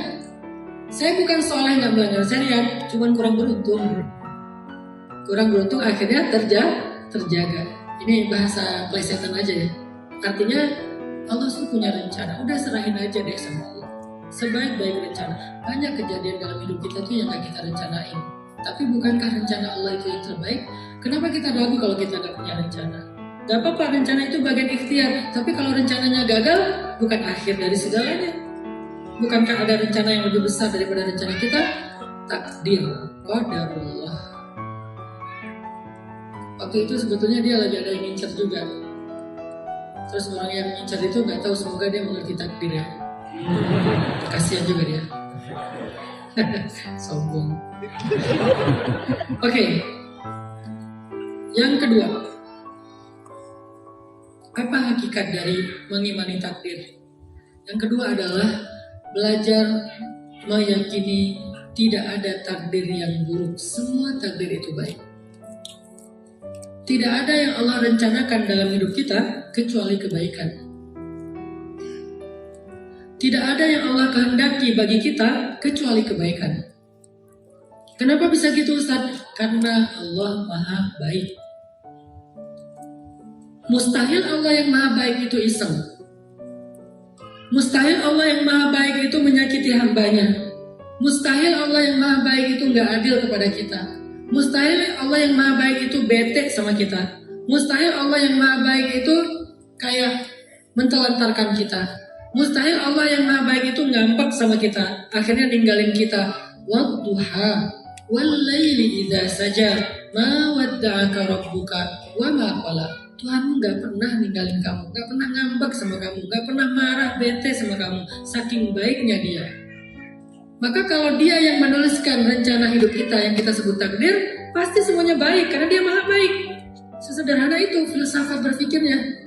[SPEAKER 1] Saya bukan seolah nggak melanggar syariat, cuman kurang beruntung. Kurang beruntung akhirnya terjaga. Ini bahasa plesetan aja ya. Artinya Allah tuh punya rencana. Udah serahin aja deh sama Allah. Sebaik-baik rencana. Banyak kejadian dalam hidup kita tuh yang gak kita rencanain. Tapi bukankah rencana Allah itu yang terbaik? Kenapa kita ragu kalau kita gak punya rencana? Gak apa-apa, rencana itu bagian ikhtiar. Tapi kalau rencananya gagal, bukan akhir dari segalanya. Bukankah ada rencana yang lebih besar daripada rencana kita? Takdir, qadarullah. Waktu itu sebetulnya dia lagi ada yang ngincer juga. Terus orang yang ngincer itu gak tahu, semoga dia mengerti takdir ya. Kasihan juga dia. Sombong. Oke. Yang kedua, apa hakikat dari mengimani takdir? Yang kedua adalah belajar meyakini tidak ada takdir yang buruk. Semua takdir itu baik. Tidak ada yang Allah rencanakan dalam hidup kita kecuali kebaikan. Tidak ada yang Allah kehendaki bagi kita kecuali kebaikan. Kenapa bisa gitu Ustaz? Karena Allah Maha Baik. Mustahil Allah yang Maha Baik itu iseng. Mustahil Allah yang Maha Baik itu menyakiti hambanya. Mustahil Allah yang Maha Baik itu nggak adil kepada kita. Mustahil Allah yang Maha Baik itu bete sama kita. Mustahil Allah yang Maha Baik itu kayak mentelantarkan kita. Mustahil Allah yang Maha Baik itu ngambek sama kita, akhirnya ninggalin kita. Wadduha wallaili idza saja ma wadda'aka rabbuka wa ma qala. Tuhan gak pernah ninggalin kamu, gak pernah ngambek sama kamu, gak pernah marah bete sama kamu, saking baiknya dia. Maka kalau dia yang menuliskan rencana hidup kita yang kita sebut takdir, pasti semuanya baik karena dia Maha Baik. Sesederhana itu filsafat berpikirnya.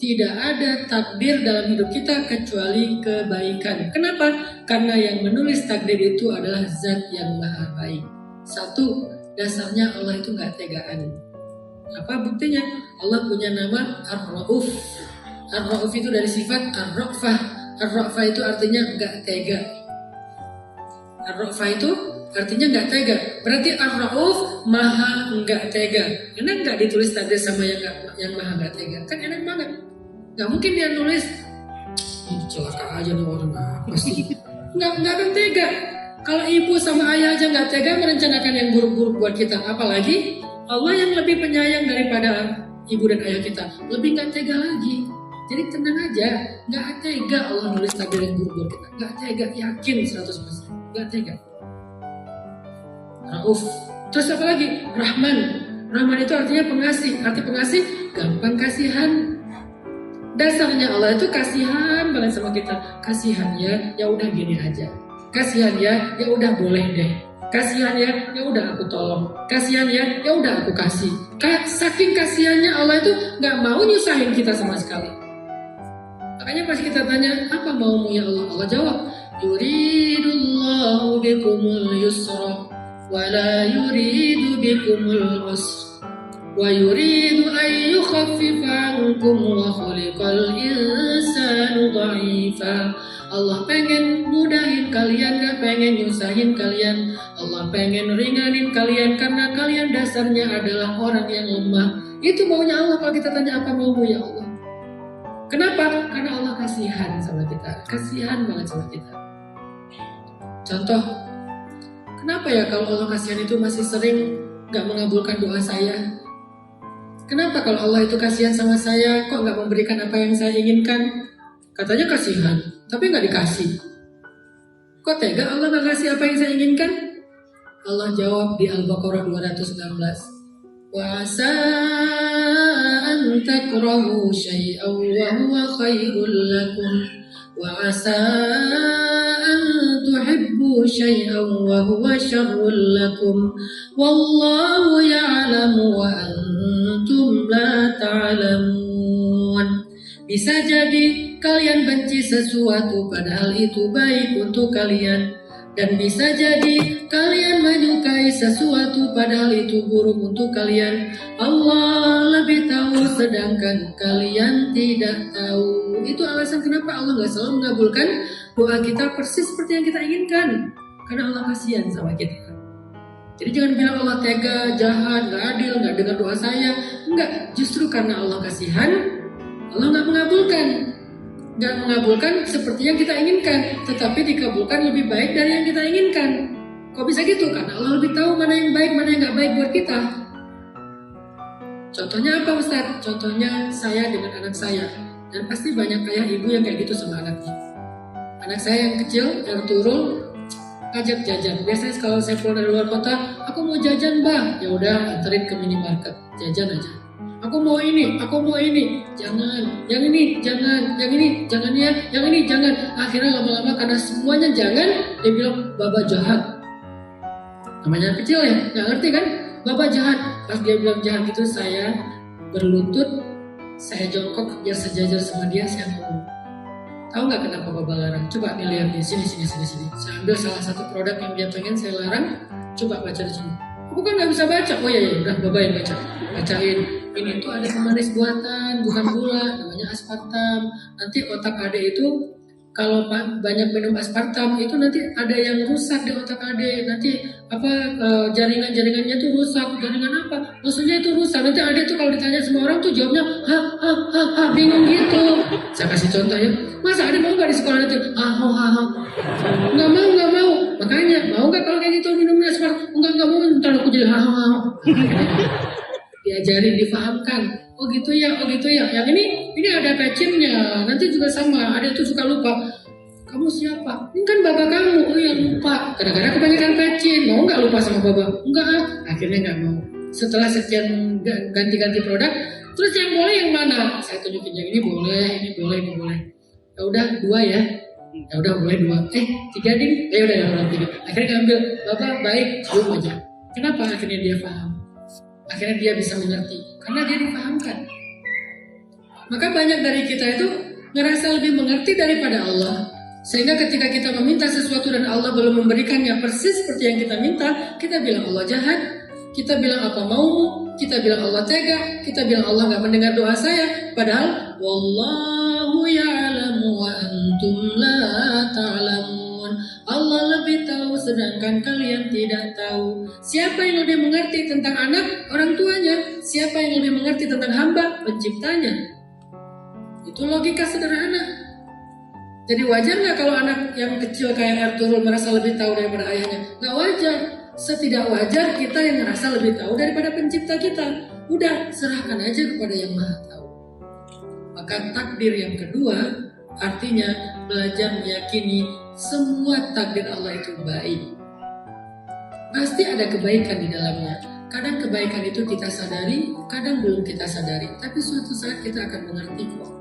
[SPEAKER 1] Tidak ada takdir dalam hidup kita kecuali kebaikan. Kenapa? Karena yang menulis takdir itu adalah Zat yang Maha Baik. Satu, dasarnya Allah itu gak tegaan. Apa buktinya? Allah punya nama Ar-Ra'uf. Ar-Ra'uf itu dari sifat Ar-Ra'fah. Ar-Ra'fah itu artinya gak tega. Ar-Ra'fah itu artinya gak tega. Berarti Ar-Ra'uf Maha gak tega. Enak gak ditulis takdir sama yang Maha gak tega? Kan enak banget. Gak mungkin dia nulis celaka aja nih orang pasti. Gak akan tega. Kalau ibu sama ayah aja gak tega merencanakan yang buruk-buruk buat kita, apalagi Allah yang lebih penyayang daripada ibu dan ayah kita, lebih gak tega lagi. Jadi tenang aja, gak tega Allah nulis takdir yang buruk buat kita. Gak tega, yakin 100%. Gak tega. Rauf. Terus apa lagi? Rahman. Rahman itu artinya pengasih. Arti pengasih, gampang kasihan. Dasarnya Allah itu kasihan banget sama kita. Kasihan ya udah gini aja. Kasihan ya udah boleh deh. Kasihan ya udah aku tolong. Kasihan ya udah aku kasih. Saking kasihannya Allah itu nggak mau nyusahin kita sama sekali. Makanya pas kita tanya apa maumu ya Allah, Allah jawab, yuridullahu bikumul yusra ولا يريد بكم العسر ويريد أن يخفف عنكم وخلق الإنسان ضعيفا. Allah pengen mudahin kalian, gak pengen nyusahin kalian. Allah pengen ringanin kalian karena kalian dasarnya adalah orang yang lemah. Itu maunya Allah. Kalau kita tanya apa maumu ya Allah, kenapa? Karena Allah kasihan sama kita, kasihan banget sama kita. Contoh, kenapa ya kalau Allah kasihan itu masih sering gak mengabulkan doa saya? Kenapa kalau Allah itu kasihan sama saya kok gak memberikan apa yang saya inginkan? Katanya kasihan, tapi gak dikasih. Kok tega Allah gak kasih apa yang saya inginkan? Allah jawab di Al-Baqarah 219. Wa asa an takrahu syai'an wa huwa khairul lakum wa asa an tuhibbu syai'an wa huwa syarrul lakum wallahu ya'lamu wa antum la ta'lamun. Bisa jadi kalian benci sesuatu padahal itu baik untuk kalian, dan bisa jadi kalian menyukai sesuatu padahal itu buruk untuk kalian. Allah lebih tahu sedangkan kalian tidak tahu. Itu alasan kenapa Allah gak selalu mengabulkan doa kita persis seperti yang kita inginkan, karena Allah kasihan sama kita. Jadi jangan bilang Allah tega, jahat, gak adil, gak dengar doa saya. Enggak, justru karena Allah kasihan, Allah gak mengabulkan. Gak mengabulkan seperti yang kita inginkan, tetapi dikabulkan lebih baik dari yang kita inginkan. Kok bisa gitu? Karena Allah lebih tahu mana yang baik, mana yang gak baik buat kita. Contohnya apa Ustaz? Contohnya saya dengan anak saya. Dan pasti banyak ayah ibu yang kayak gitu sama anaknya. Anak saya yang kecil, Ertuğrul, ajak jajan. Biasanya kalau saya pulang dari luar kota, aku mau jajan bang. Ya udah, anterin ke minimarket, jajan aja. Aku mau ini, jangan. Yang ini, jangan. Yang ini, jangan ya. Yang ini, jangan. Akhirnya lama-lama karena semuanya jangan, dia bilang, Baba jahat. Namanya kecil ya, nggak ngerti kan? Baba jahat. Pas dia bilang jahat gitu, saya berlutut, saya jongkok biar sejajar sama dia, saya ngomong. Tahu nggak kenapa Baba larang? Coba nih lihat nih, sini. Saya ambil salah satu produk yang dia pengen saya larang, coba baca di sini. Aku kan nggak bisa baca. Oh iya, udah Baba yang bacain. Ini tuh ada pemanis buatan, bukan gula, namanya aspartam. Nanti otak Ade itu kalau banyak minum aspartam itu nanti ada yang rusak di otak Ade. Nanti jaringannya tuh rusak. Jaringan apa? Maksudnya itu rusak. Nanti Ade tuh kalau ditanya sama orang tuh jawabnya bingung gitu. Saya kasih contoh ya. Masa Ade mau nggak di sekolah itu? Nggak mau. Makanya mau nggak kalau kayak gitu minumnya aspartam? Nggak mau. Ntar aku jadi diajarin, difahamkan. Oh gitu ya. Yang ini ada pecimnya. Nanti juga sama. Ada itu suka lupa. Kamu siapa? Ini kan baba kamu. Oh ya lupa. Kadang-kadang kebanyakan pecin. Mau nggak lupa sama baba? Enggak. Akhirnya nggak mau. Setelah sekian ganti-ganti produk, terus yang boleh yang mana? Saya tunjukin yang ini boleh. Ya udah 2 ya. Ya udah boleh 2. 3 ding. Ya udah 3. Akhirnya ngambil. Baba baik. Belum aja. Kenapa? Akhirnya dia paham. Akhirnya dia bisa mengerti karena dia dipahamkan. Maka banyak dari kita itu ngerasa lebih mengerti daripada Allah, sehingga ketika kita meminta sesuatu dan Allah belum memberikannya persis seperti yang kita minta, kita bilang Allah jahat, kita bilang apa mau, kita bilang Allah tega, kita bilang Allah gak mendengar doa saya. Padahal wallahu ya'lamu wa antum la ta'lamun. Allah lebih tahu sedangkan kalian tidak tahu. Siapa yang lebih mengerti tentang anak? Orang tuanya. Siapa yang lebih mengerti tentang hamba? Penciptanya. Itu logika sederhana. Jadi wajar nggak kalau anak yang kecil kayak Ertuğrul merasa lebih tahu daripada ayahnya? Nggak wajar. Setidak wajar kita yang merasa lebih tahu daripada pencipta kita. Udah, serahkan aja kepada yang maha tahu. Maka takdir yang kedua artinya belajar meyakini semua takdir Allah itu baik. Pasti ada kebaikan di dalamnya. Kadang kebaikan itu kita sadari, kadang belum kita sadari. Tapi suatu saat kita akan mengerti kok.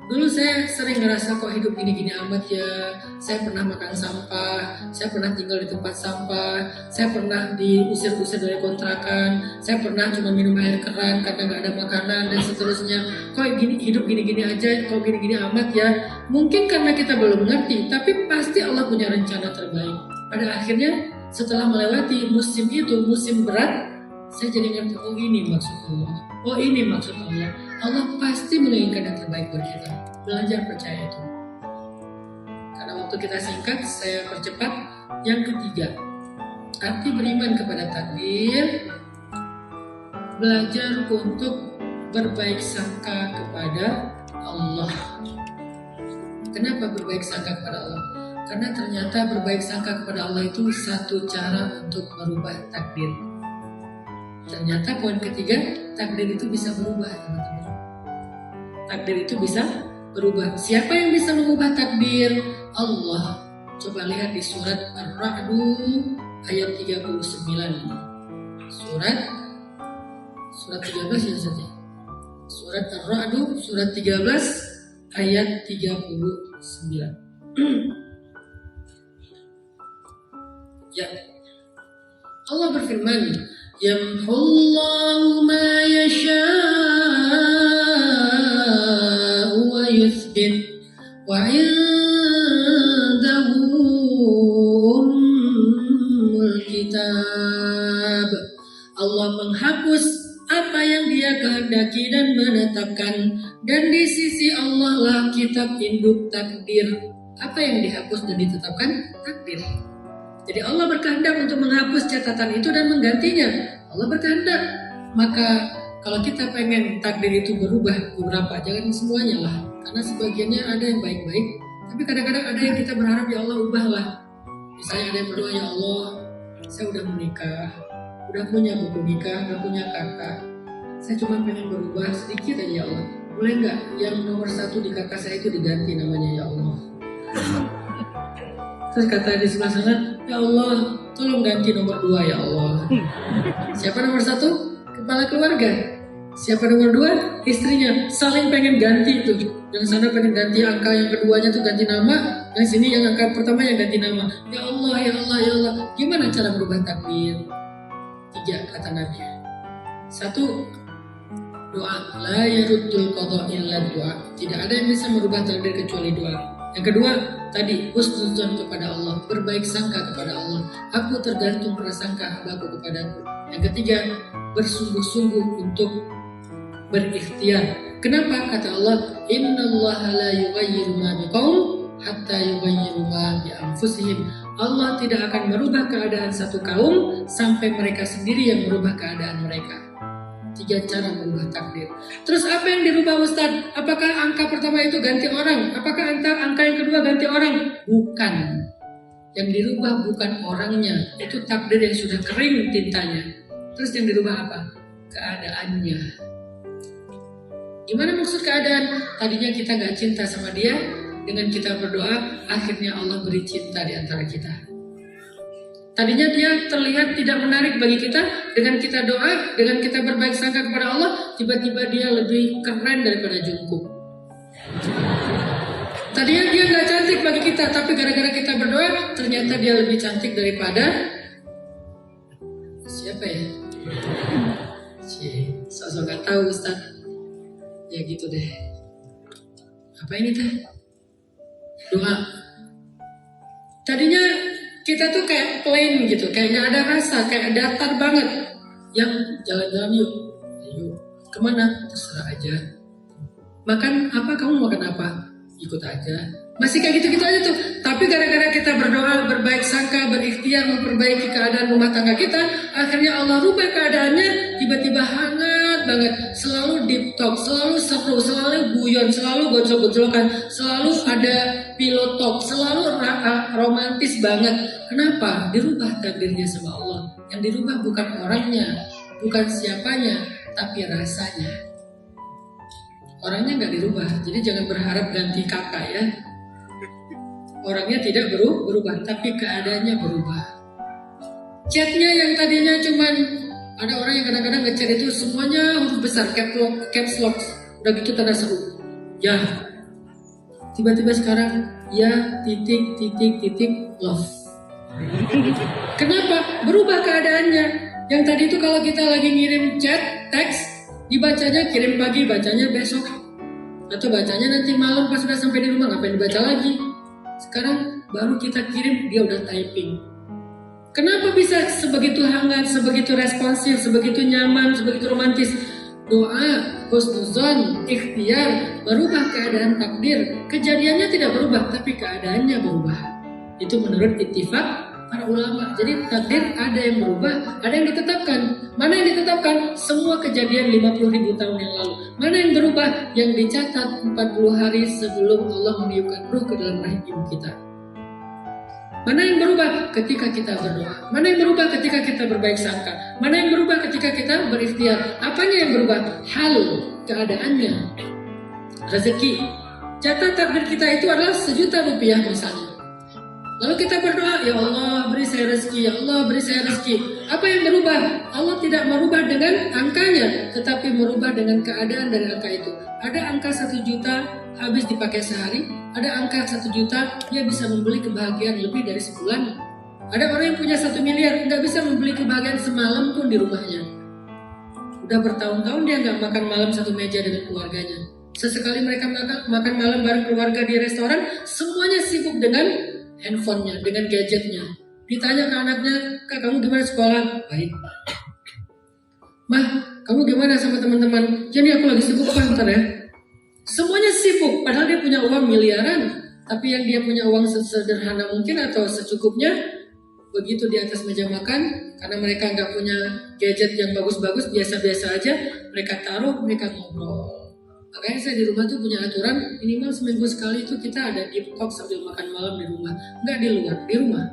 [SPEAKER 1] Dulu saya sering ngerasa kok hidup gini-gini amat ya. Saya pernah makan sampah, saya pernah tinggal di tempat sampah, saya pernah diusir-usir dari kontrakan, saya pernah cuma minum air keran karena nggak ada makanan dan seterusnya. Kok hidup gini-gini aja, kok gini-gini amat ya. Mungkin karena kita belum mengerti, tapi pasti Allah punya rencana terbaik. Pada akhirnya Setelah melewati musim itu, musim berat, saya jadi ngerti, oh ini maksud Allah. Oh ini maksud Allah. Allah pasti menginginkan yang terbaik buat kita. Belajar percaya itu. Karena waktu kita singkat, saya percepat. Yang ketiga, arti beriman kepada takdir, belajar untuk berbaik sangka kepada Allah. Kenapa berbaik sangka kepada Allah? Karena ternyata berbaik sangka kepada Allah itu satu cara untuk merubah takdir. Ternyata poin ketiga, takdir itu bisa berubah, teman-teman. Takdir itu bisa berubah. Siapa yang bisa mengubah takdir? Allah. Coba lihat di surat Ar-Ra'd ayat 39. Surat 13 ya saja. Surat Ar-Ra'd surat 13 ayat 39. Ya. Allah berfirman, "Yamhullahu ma yasha'u wa yuthbit wa 'indahu ummul kitab." Allah menghapus apa yang Dia kehendaki dan menetapkan, dan di sisi Allah lah kitab induk takdir. Apa yang dihapus dan ditetapkan? Takdir. Jadi Allah berkehendak untuk menghapus catatan itu dan menggantinya. Allah berkehendak. Maka kalau kita pengen takdir itu berubah beberapa, jangan semuanya lah. Karena sebagiannya ada yang baik-baik, tapi kadang-kadang ada yang kita berharap, ya Allah ubahlah. Misalnya ada yang berdoa, ya Allah, saya udah menikah, udah punya buku nikah, udah punya kakak. Saya cuma pengen berubah sedikit aja, ya Allah. Boleh nggak yang nomor 1 di kakak saya itu diganti namanya, ya Allah? Terus kata di sebelah sana, ya Allah, tolong ganti nomor 2 ya Allah. Siapa nomor 1? Kepala keluarga. Siapa nomor 2? Istrinya. Saling pengen ganti itu. Yang sana pengen ganti angka, yang keduanya tuh ganti nama. Yang sini yang angka pertama yang ganti nama. Ya Allah, ya Allah, ya Allah. Gimana cara merubah takdir? 3 kata Nabi. 1, doa. La yaruddul qada illa doa. Tidak ada yang bisa merubah takdir kecuali doa. Yang kedua, tadi husnuzon kepada Allah, berbaik sangka kepada Allah. Aku tergantung prasangka hambaku kepadaku. Yang ketiga, bersungguh-sungguh untuk berikhtiar. Kenapa? Kata Allah, Innallaha la yughayyiru ma biqaum hatta yughayyiru ma bi anfusihim. Allah tidak akan merubah keadaan satu kaum sampai mereka sendiri yang merubah keadaan mereka. 3 cara merubah takdir. Terus apa yang dirubah Ustaz? Apakah angka pertama itu ganti orang? Apakah angka yang kedua ganti orang? Bukan. Yang dirubah bukan orangnya. Itu takdir yang sudah kering tintanya. Terus yang dirubah apa? Keadaannya. Gimana maksud keadaan? Tadinya kita gak cinta sama dia. Dengan kita berdoa, akhirnya Allah beri cinta di antara kita. Tadinya dia terlihat tidak menarik bagi kita, dengan kita doa, dengan kita berbaik sangka kepada Allah, tiba-tiba dia lebih keren daripada Jungkook. Tadinya dia nggak cantik bagi kita, tapi gara-gara kita berdoa, ternyata dia lebih cantik daripada siapa ya? Sosok nggak tahu Ustaz. Ya gitu deh. Apa ini teh? Doa. Tadinya kita tuh kayak plain gitu, kayak nggak ada rasa, kayak datar banget. Yang jalan-jalan yuk, kemana? Terserah aja. Makan apa? Kamu makan apa? Ikut aja. Masih kayak gitu-gitu aja tuh. Tapi gara-gara kita berdoa, berbaik sangka, berikhtiar memperbaiki keadaan rumah tangga kita, akhirnya Allah rubah keadaannya, tiba-tiba hangat banget. Selalu deep talk, selalu seru, selalu guyon, selalu gojol-gojolkan, selalu ada pillow talk, selalu romantis banget. Kenapa? Dirubah takdirnya sama Allah. Yang dirubah bukan orangnya, bukan siapanya, tapi rasanya. Orangnya nggak dirubah, jadi jangan berharap ganti kakak ya. Orangnya tidak berubah, tapi keadaannya berubah. Chatnya yang tadinya cuman, ada orang yang kadang-kadang ngechat itu semuanya huruf besar, caps lock, udah gitu tanda seru. Ya, tiba-tiba sekarang ya titik love. Kenapa? Berubah keadaannya. Yang tadi itu kalau kita lagi ngirim chat, teks, dibacanya kirim pagi, bacanya besok. Atau bacanya nanti malam pas sudah sampai di rumah, ngapain dibaca lagi? Sekarang baru kita kirim, dia udah typing. Kenapa bisa sebegitu hangat, sebegitu responsif, sebegitu nyaman, sebegitu romantis? Doa, husnuzon, ikhtiar, merubah keadaan takdir. Kejadiannya tidak berubah, tapi keadaannya berubah. Itu menurut ittifaq para ulama. Jadi takdir ada yang berubah, ada yang ditetapkan. Mana yang ditetapkan? Semua kejadian 50.000 tahun yang lalu. Mana yang berubah? Yang dicatat 40 hari sebelum Allah meniupkan ruh ke dalam rahim ibu kita. Mana yang berubah ketika kita berdoa? Mana yang berubah ketika kita berbaik sangka? Mana yang berubah ketika kita berikhtiar? Apanya yang berubah? Hal, keadaannya. Rezeki. Catat takdir kita itu adalah 1.000.000 rupiah misalnya. Lalu kita berdoa, ya Allah beri saya rezeki, ya Allah beri saya rezeki. Apa yang berubah? Allah tidak merubah dengan angkanya, tetapi merubah dengan keadaan dari angka itu. Ada angka 1 juta habis dipakai sehari, ada angka 1 juta dia bisa membeli kebahagiaan lebih dari sebulan. Ada orang yang punya 1 miliar nggak bisa membeli kebahagiaan semalam pun di rumahnya. Udah bertahun-tahun dia nggak makan malam satu meja dengan keluarganya. Sesekali mereka makan malam bareng keluarga di restoran, semuanya sibuk dengan handphonenya, dengan gadgetnya. Ditanya ke anaknya, Kak kamu gimana sekolah? Baik. Mah, kamu gimana sama teman-teman? Jadi aku lagi sibuk apa ntar ya? Semuanya sibuk, padahal dia punya uang miliaran. Tapi yang dia punya uang sederhana mungkin atau secukupnya, begitu di atas meja makan, karena mereka nggak punya gadget yang bagus-bagus, biasa-biasa aja, mereka taruh, mereka ngobrol. Makanya saya di rumah tuh punya aturan, minimal seminggu sekali itu kita ada deep talk sambil makan malam di rumah. Nggak di luar, di rumah.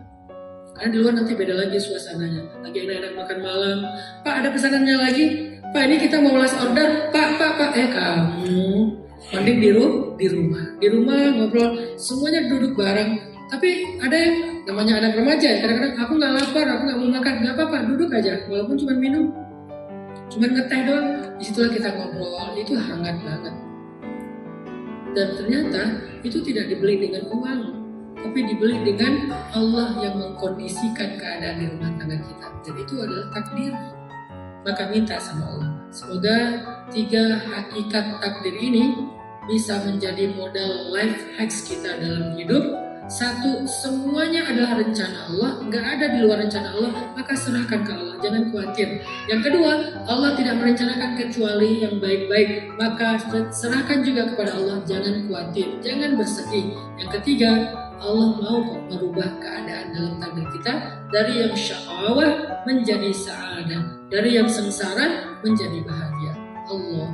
[SPEAKER 1] Karena di luar nanti beda lagi suasananya. Lagi enak-enak makan malam. Pak ada pesanannya lagi? Pak ini kita mau last order. Pak. Kamu mending di rumah. Di rumah ngobrol, semuanya duduk bareng. Tapi ada yang namanya anak remaja. Kadang-kadang aku nggak lapar, aku nggak mau makan. Nggak apa-apa, duduk aja. Walaupun cuma minum. Cuma ngeteh doang. Disitulah kita ngobrol. Itu hangat banget. Dan ternyata itu tidak dibeli dengan uang, tapi dibeli dengan Allah yang mengkondisikan keadaan di rumah tangga kita. Dan itu adalah takdir. Maka minta sama Allah, semoga 3 hakikat takdir ini bisa menjadi modal life hacks kita dalam hidup. 1, semuanya adalah rencana Allah, nggak ada di luar rencana Allah, maka serahkan ke Allah, jangan khawatir. Yang kedua, Allah tidak merencanakan kecuali yang baik-baik, maka serahkan juga kepada Allah, jangan khawatir, jangan bersedih. Yang ketiga, Allah mau merubah keadaan dalam takdir kita dari yang syaqawah menjadi sa'adah, dari yang sengsara menjadi bahagia. Allah